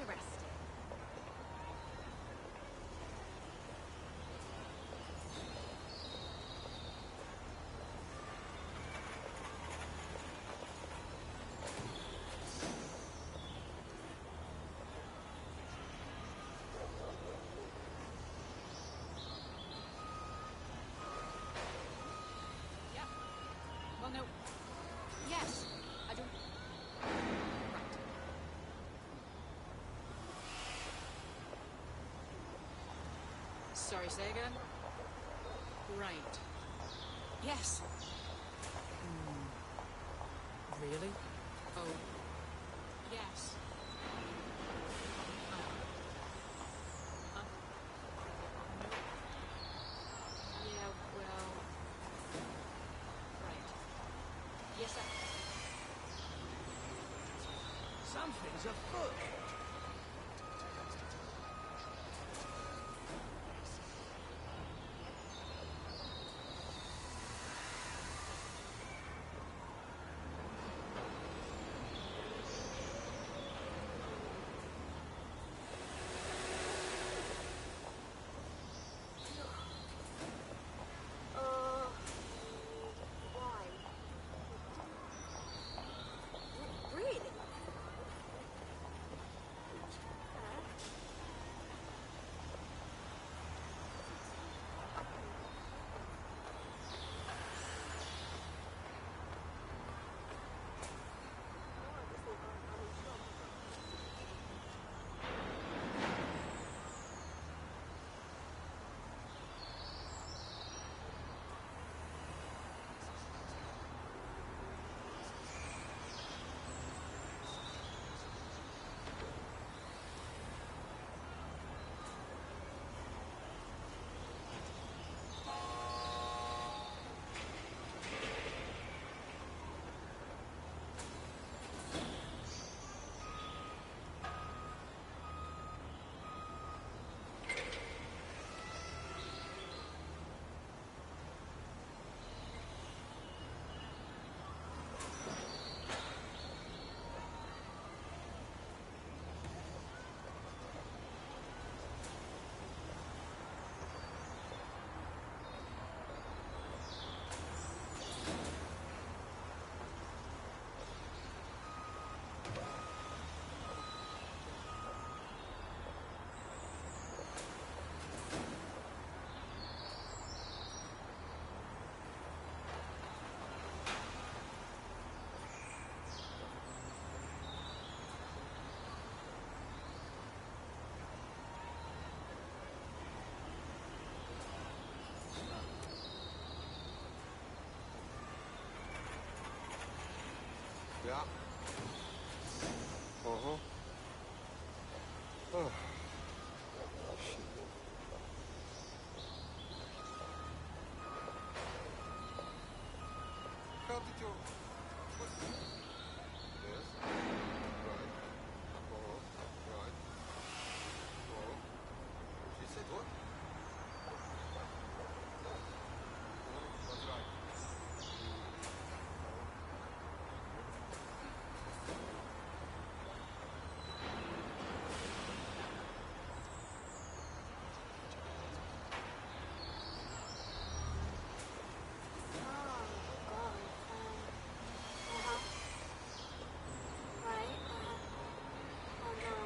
Interesting. Yeah. Well, no. Yes. I don't. Right. Sorry, say again? Right. Yes. Really? Oh. Yes. No. Yeah, well. Right. Yes, sir. Something's afoot. Why? Really? Ja. Uh-huh. Oh. Shit. How did you... What? Yes. Right. Uh-huh. Right. Uh-huh. She said what? That's right.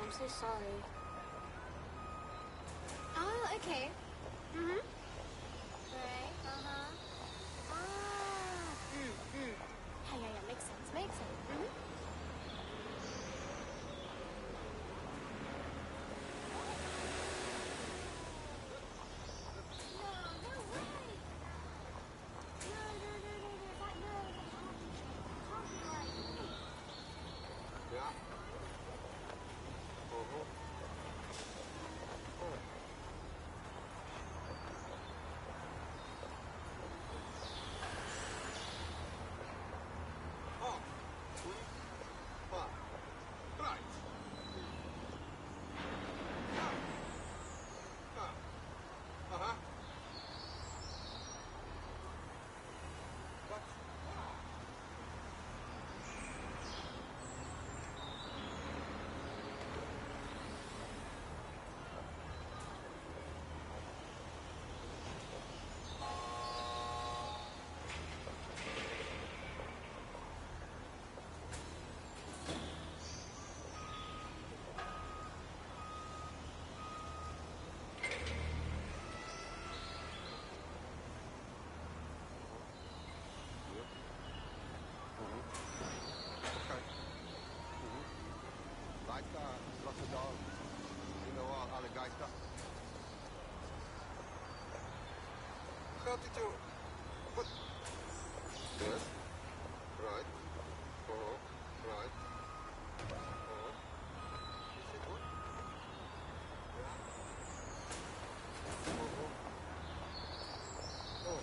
I'm so sorry. Oh, okay. Mm-hmm. Right, Yeah, makes sense, Mm-hmm. Ja. Uh-huh. Oh. Oh. like lots of dogs. You know, all the guys stuff. How did you... What? Yes. Right. Right. Is it what? Oh.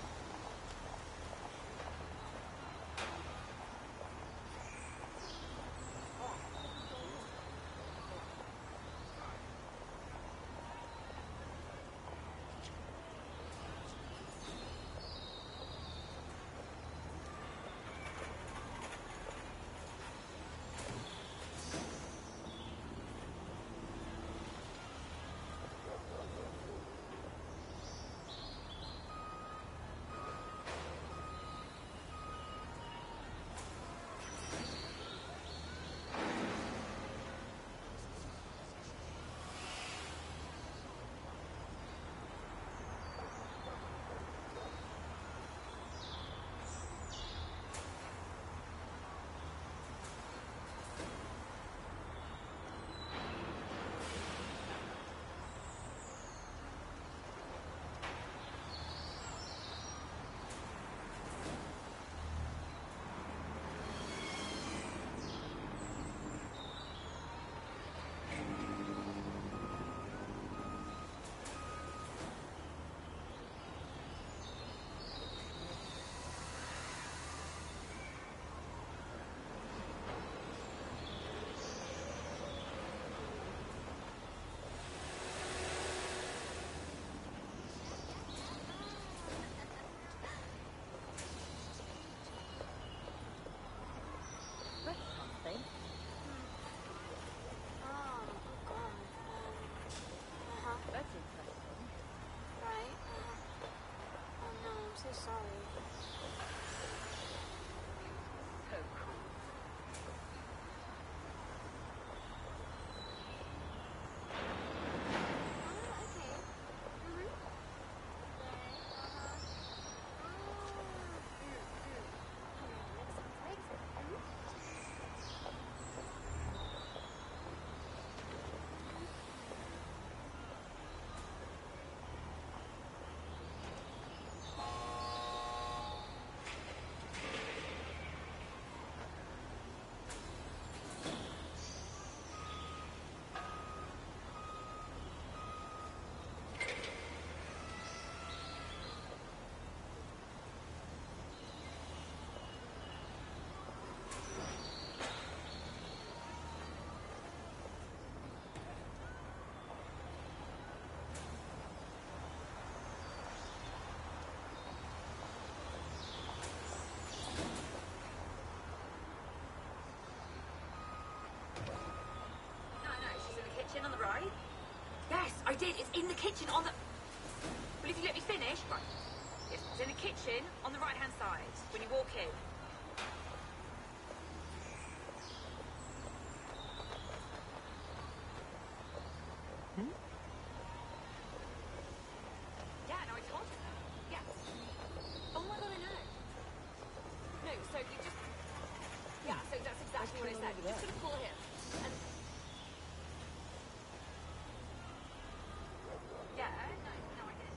That's interesting. Right? Oh no, I'm so sorry. So cool. On the right? Yes, I did. It's in the kitchen on the... Well, if you let me finish... Right. It's in the kitchen on the right-hand side when you walk in. Yeah, no, I told you. Yeah. Oh my god, I know. No, so you just... Yeah, so that's exactly what I said. You're just going to pull him. And... Yeah, no, I did.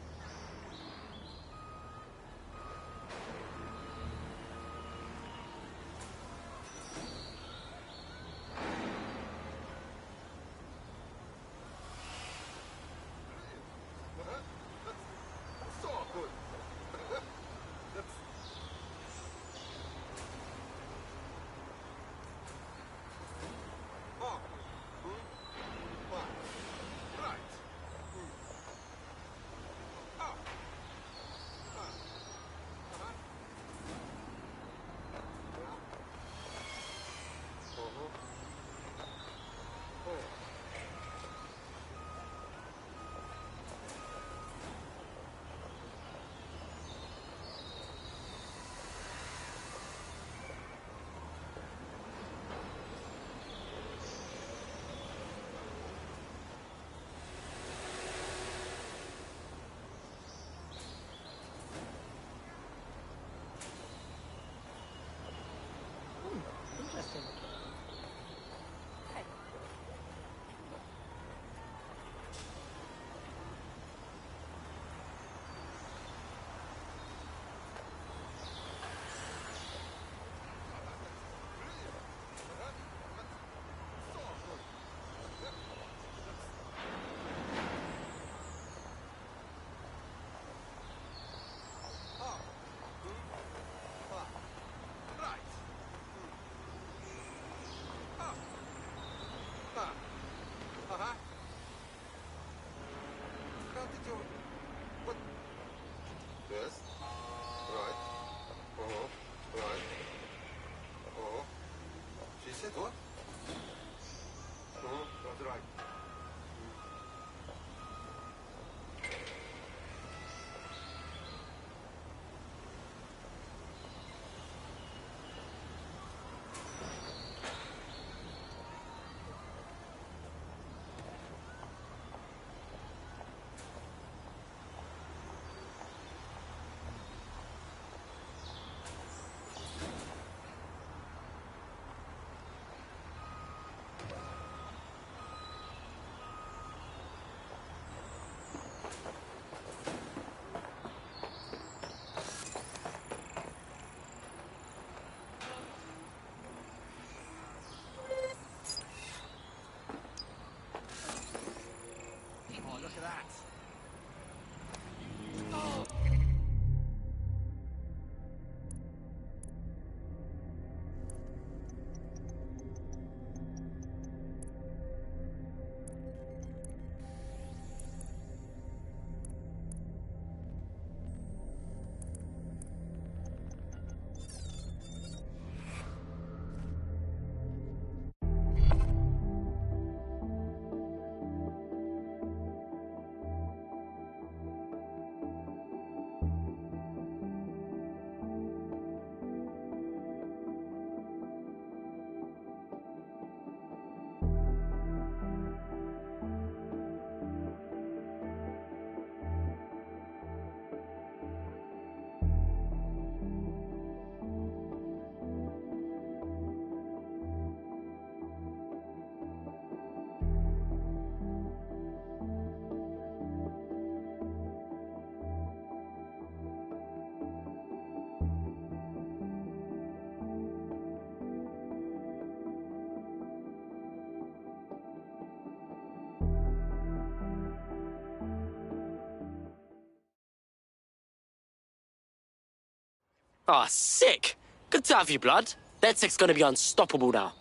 Ah, sick. Good to have you, Blood. DedSec's gonna be unstoppable now.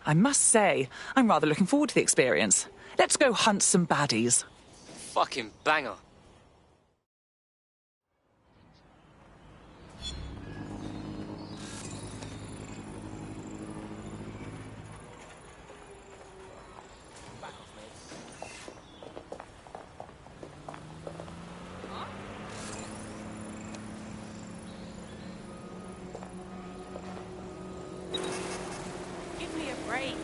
I must say, I'm rather looking forward to the experience. Let's go hunt some baddies. Fucking banger. Give me a break.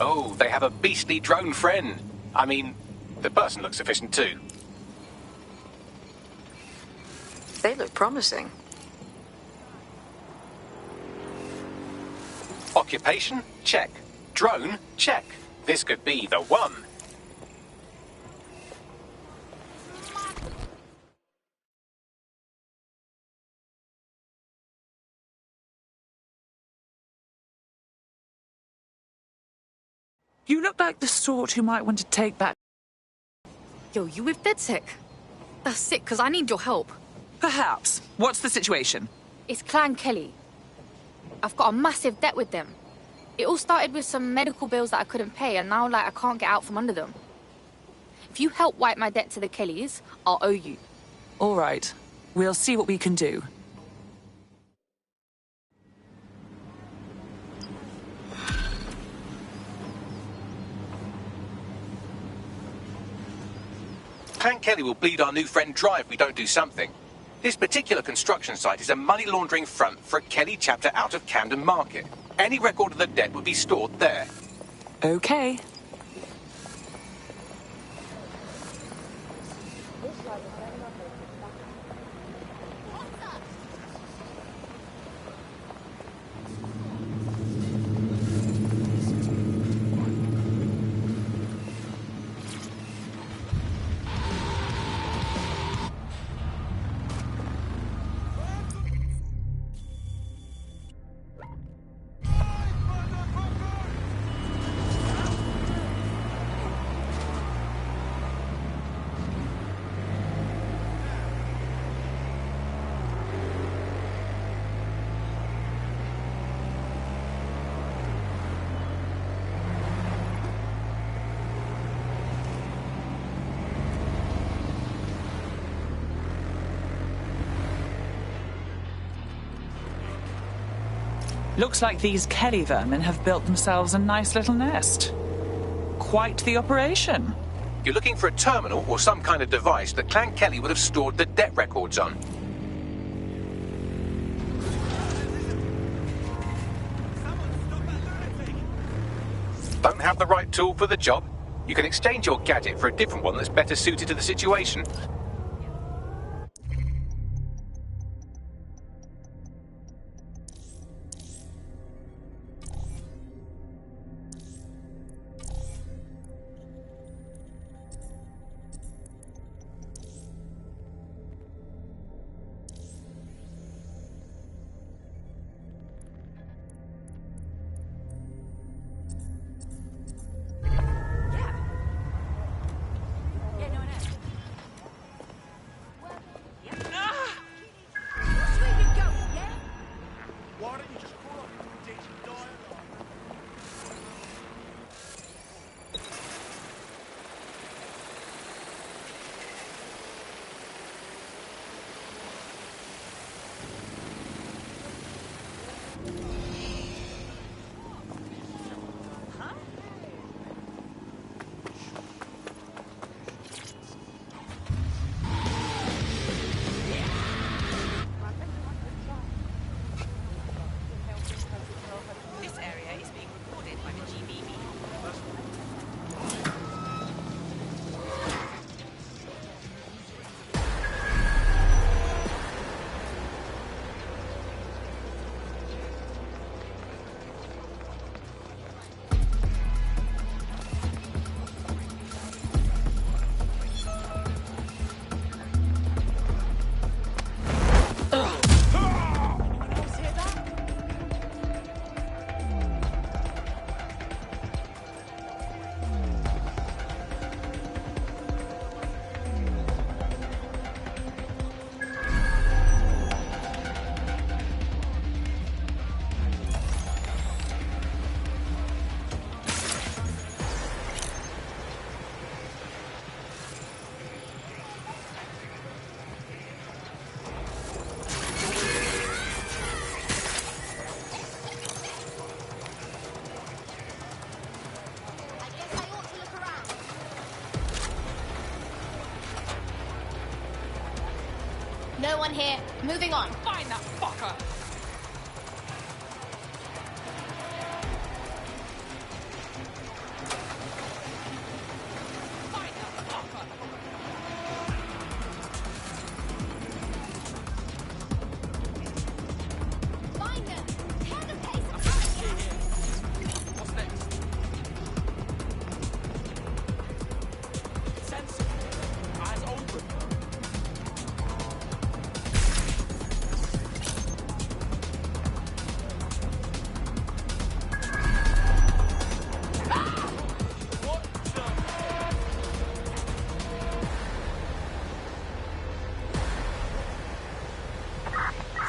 Oh, they have a beastly drone friend. I mean, the person looks efficient too. They look promising. Occupation? Check. Drone? Check. This could be the one. You look like the sort who might want to take that. Yo, you with DedSec? That's sick, because I need your help. Perhaps. What's the situation? It's Clan Kelly. I've got a massive debt with them. It all started with some medical bills that I couldn't pay, and now, I can't get out from under them. If you help wipe my debt to the Kellys, I'll owe you. All right. We'll see what we can do. Clan Kelly will bleed our new friend dry if we don't do something. This particular construction site is a money laundering front for a Kelly chapter out of Camden Market. Any record of the debt would be stored there. Okay. Looks like these Kelly vermin have built themselves a nice little nest. Quite the operation. You're looking for a terminal or some kind of device that Clan Kelly would have stored the debt records on. Don't have the right tool for the job? You can exchange your gadget for a different one that's better suited to the situation. Why don't you just crawl up into the ditch and die alive? This area is being recorded by the GBB. No one here. Moving on. Find that fucker! Find them. Tear the place apart. What's next? Sensor. Eyes open.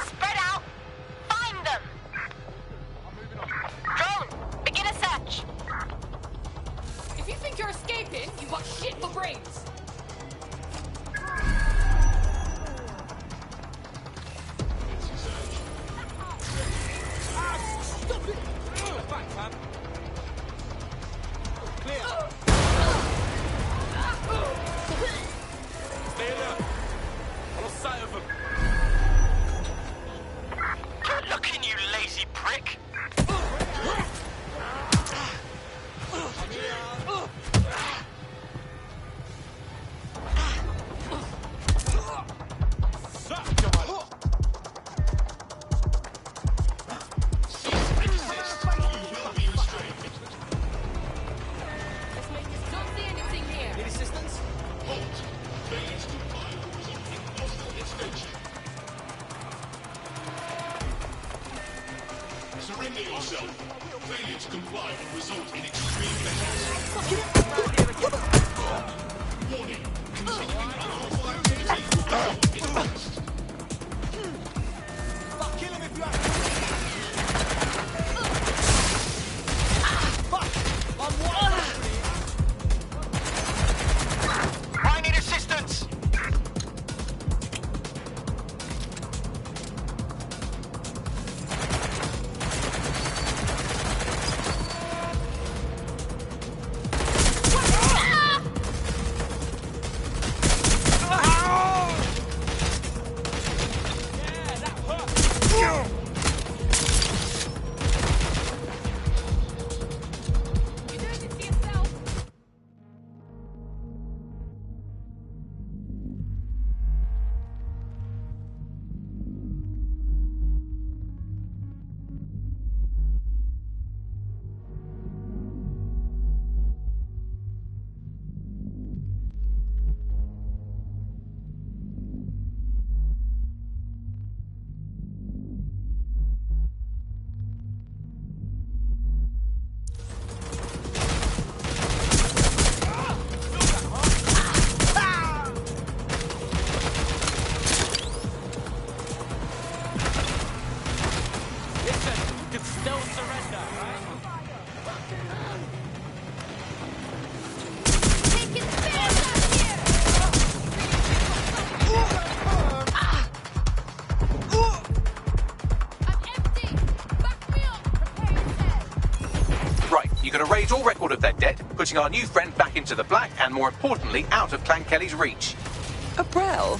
Spread out! Find them! Drone, begin a search! If you think you're escaping, you've got shit for brains. Stop it! Back, fam. Clear. Stay alert. I lost sight of them. Good looking, you lazy prick! Don't see anything here. Need assistance? Surrender yourself. Failure to comply will result in extreme penalties. Warning. Continuing unlawful activity will result in arrest. Fuck, kill him if you have to. Fuck! I'm wild. I need assistance! surrender, right? Right, you can erase all record of their debt, putting our new friend back into the black and, more importantly, out of Clan Kelly's reach. Abrel?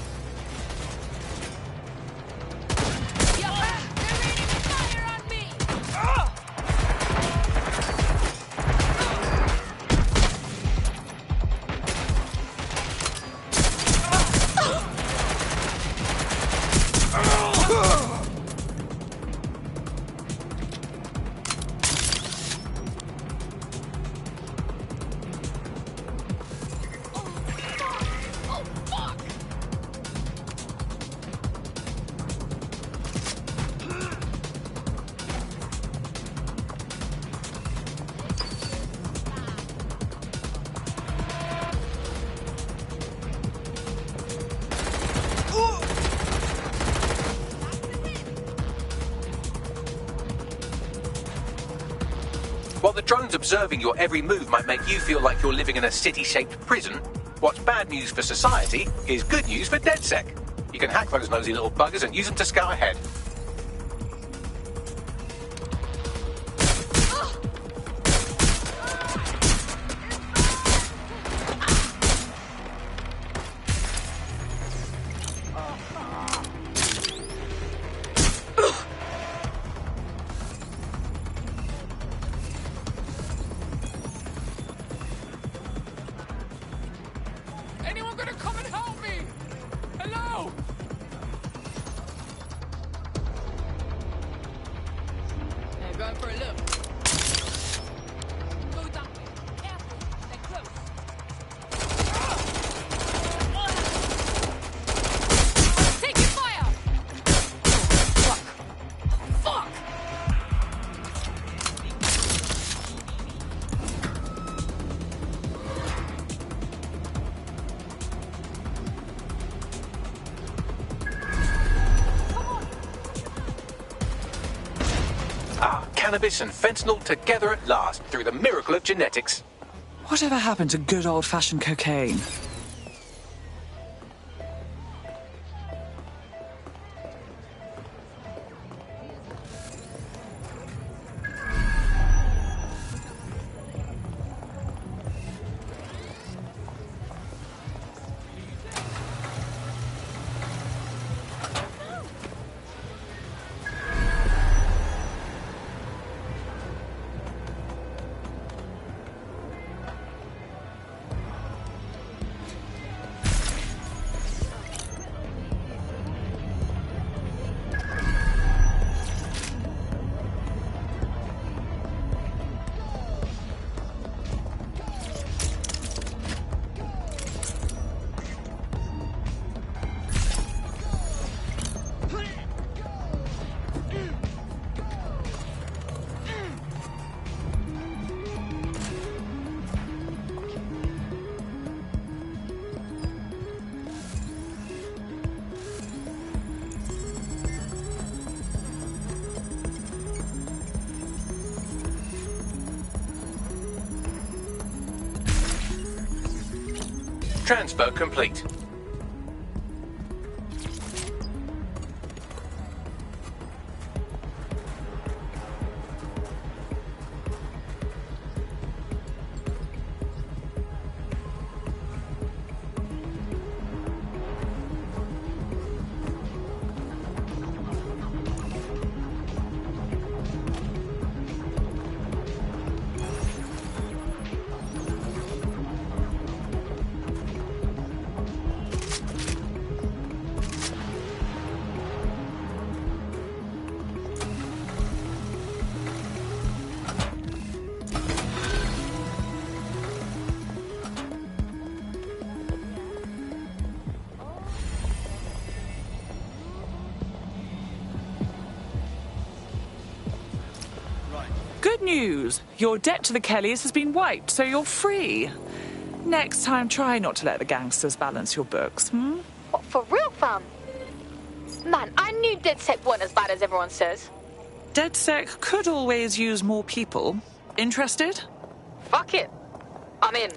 While the drones observing your every move might make you feel like you're living in a city-shaped prison, what's bad news for society is good news for DedSec. You can hack those nosy little buggers and use them to scout ahead. Anyone gonna come and help me? Hello? Yeah, going for a look. Go down. Careful. They're close. Taking fire! Fuck. Fuck! Cannabis and fentanyl together at last, through the miracle of genetics. Whatever happened to good old-fashioned cocaine? Transfer complete. Good news! Your debt to the Kellys has been wiped, so you're free. Next time, try not to let the gangsters balance your books, hmm? What, for real, fam? Man, I knew DedSec weren't as bad as everyone says. DedSec could always use more people. Interested? Fuck it. I'm in.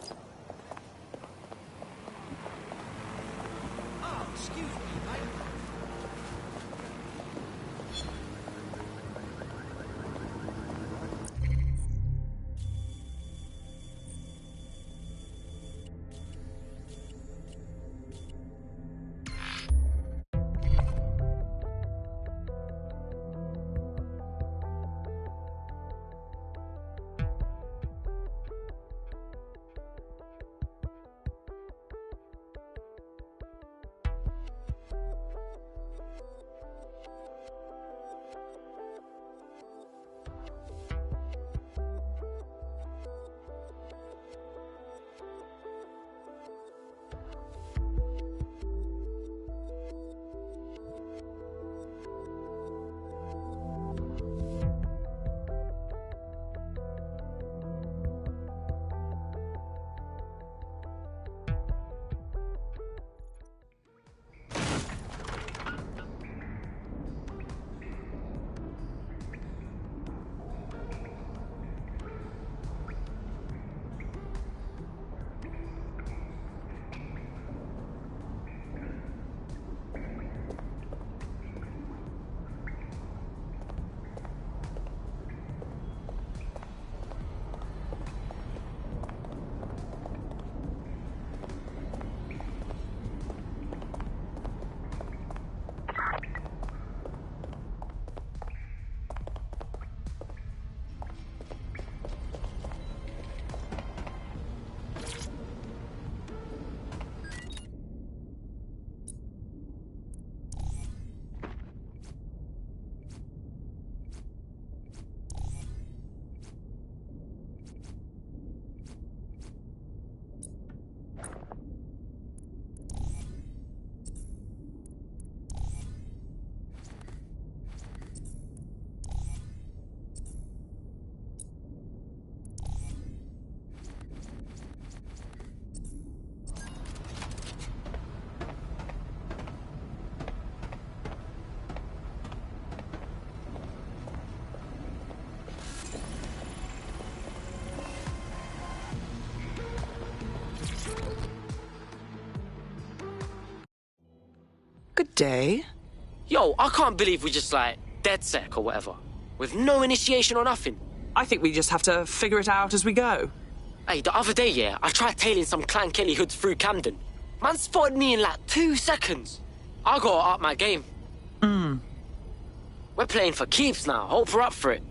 Good day. Yo, I can't believe we just, like, DedSec or whatever. With no initiation or nothing. I think we just have to figure it out as we go. Hey, the other day, yeah, I tried tailing some Clan Kelly hoods through Camden. Man spotted me in, like, 2 seconds. I gotta up my game. We're playing for keeps now. Hope we're up for it.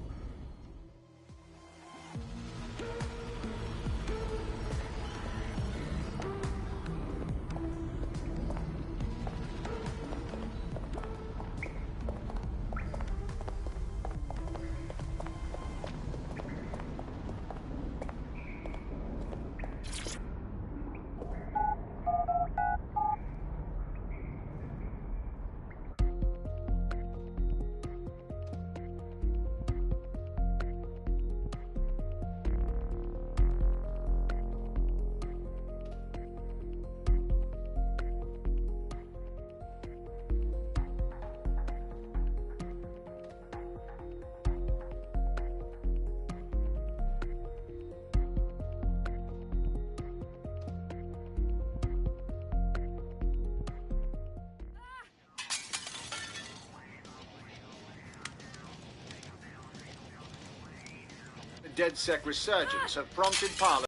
DedSec resurgence have prompted Parliament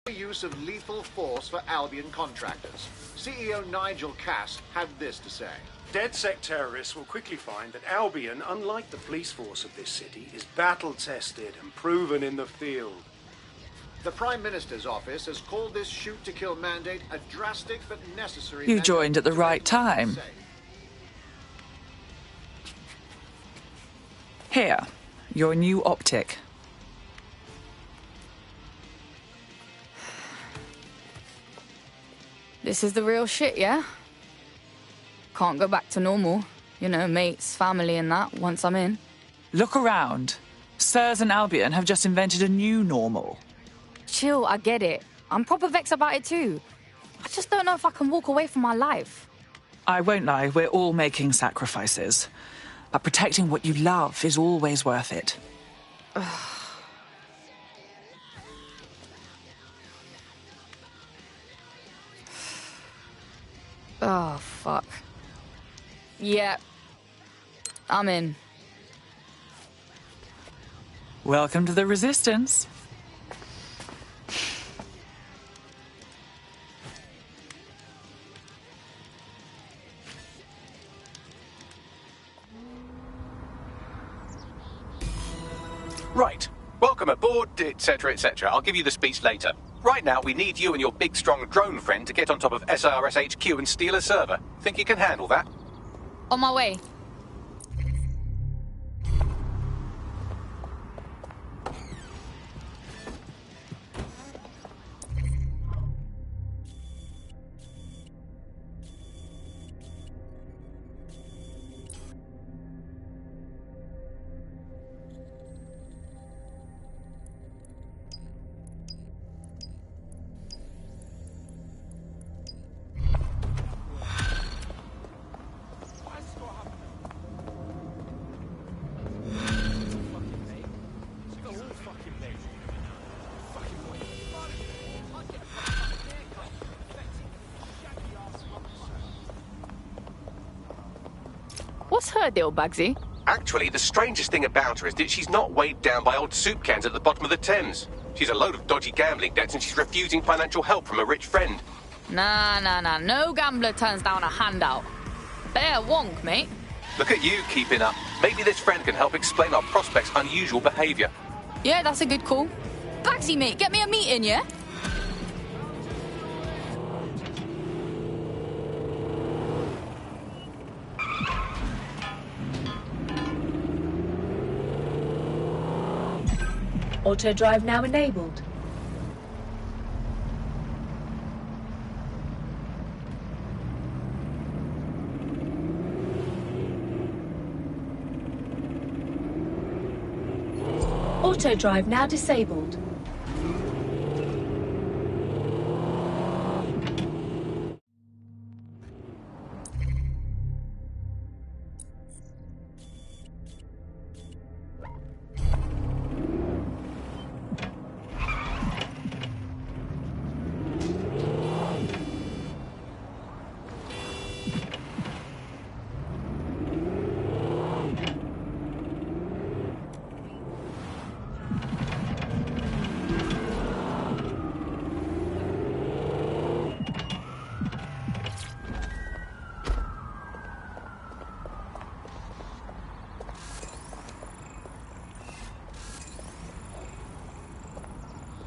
to the use of lethal force for Albion contractors. CEO Nigel Cass had this to say. DedSec terrorists will quickly find that Albion, unlike the police force of this city, is battle-tested and proven in the field. The Prime Minister's office has called this shoot-to-kill mandate a drastic but necessary You joined at the right time. Here, your new optic. This is the real shit, yeah? Can't go back to normal. You know, mates, family and that, once I'm in. Look around. Sirs and Albion have just invented a new normal. Chill, I get it. I'm proper vexed about it too. I just don't know if I can walk away from my life. I won't lie, we're all making sacrifices. But protecting what you love is always worth it. Oh, fuck. Yeah. I'm in. Welcome to the Resistance. Right. Welcome aboard, etc., etc. I'll give you the speech later. Right now, we need you and your big, strong drone friend to get on top of SIRS HQ and steal a server. Think you can handle that? On my way. What's her deal, Bugsy? Actually, the strangest thing about her is that she's not weighed down by old soup cans at the bottom of the Thames. She's a load of dodgy gambling debts and she's refusing financial help from a rich friend. Nah. No gambler turns down a handout. Bear wonk, mate. Look at you keeping up. Maybe this friend can help explain our prospect's unusual behaviour. Yeah, that's a good call. Bugsy, mate, get me a meeting, yeah? Auto drive now enabled. Auto drive now disabled.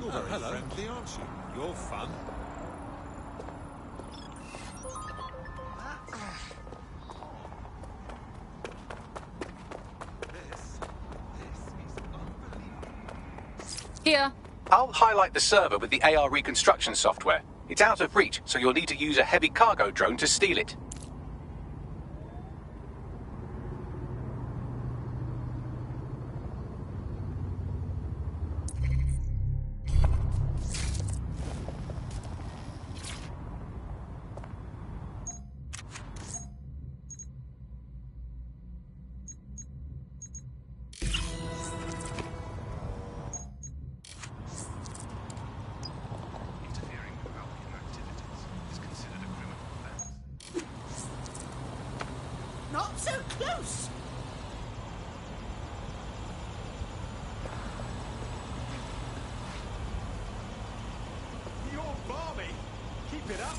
You're very friendly, aren't you? You're fun. Here. I'll highlight the server with the AR reconstruction software. It's out of reach, so you'll need to use a heavy cargo drone to steal it. Not so close! You're balmy. Keep it up.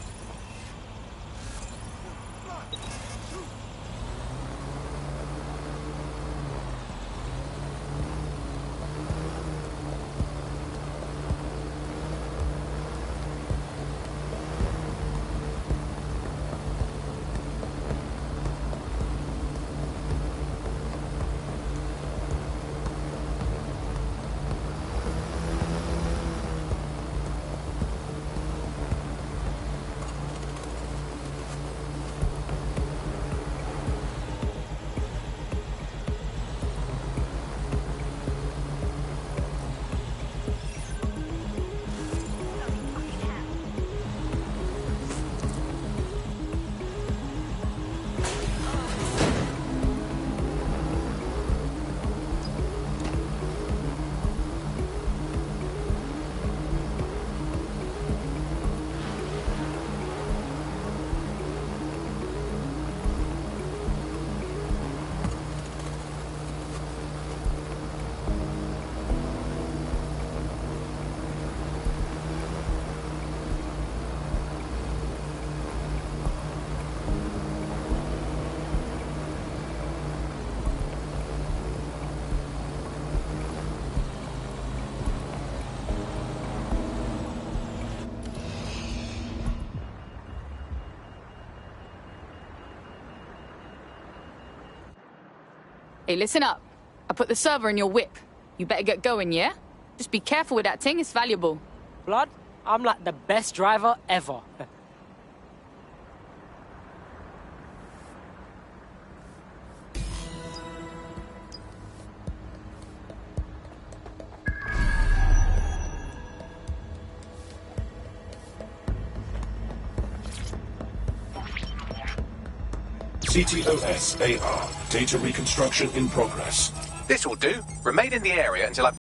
Hey, listen up. I put the server in your whip. You better get going, yeah? Just be careful with that thing, it's valuable. Blood, I'm like the best driver ever. CTOS AR. Data reconstruction in progress. This will do. Remain in the area until I've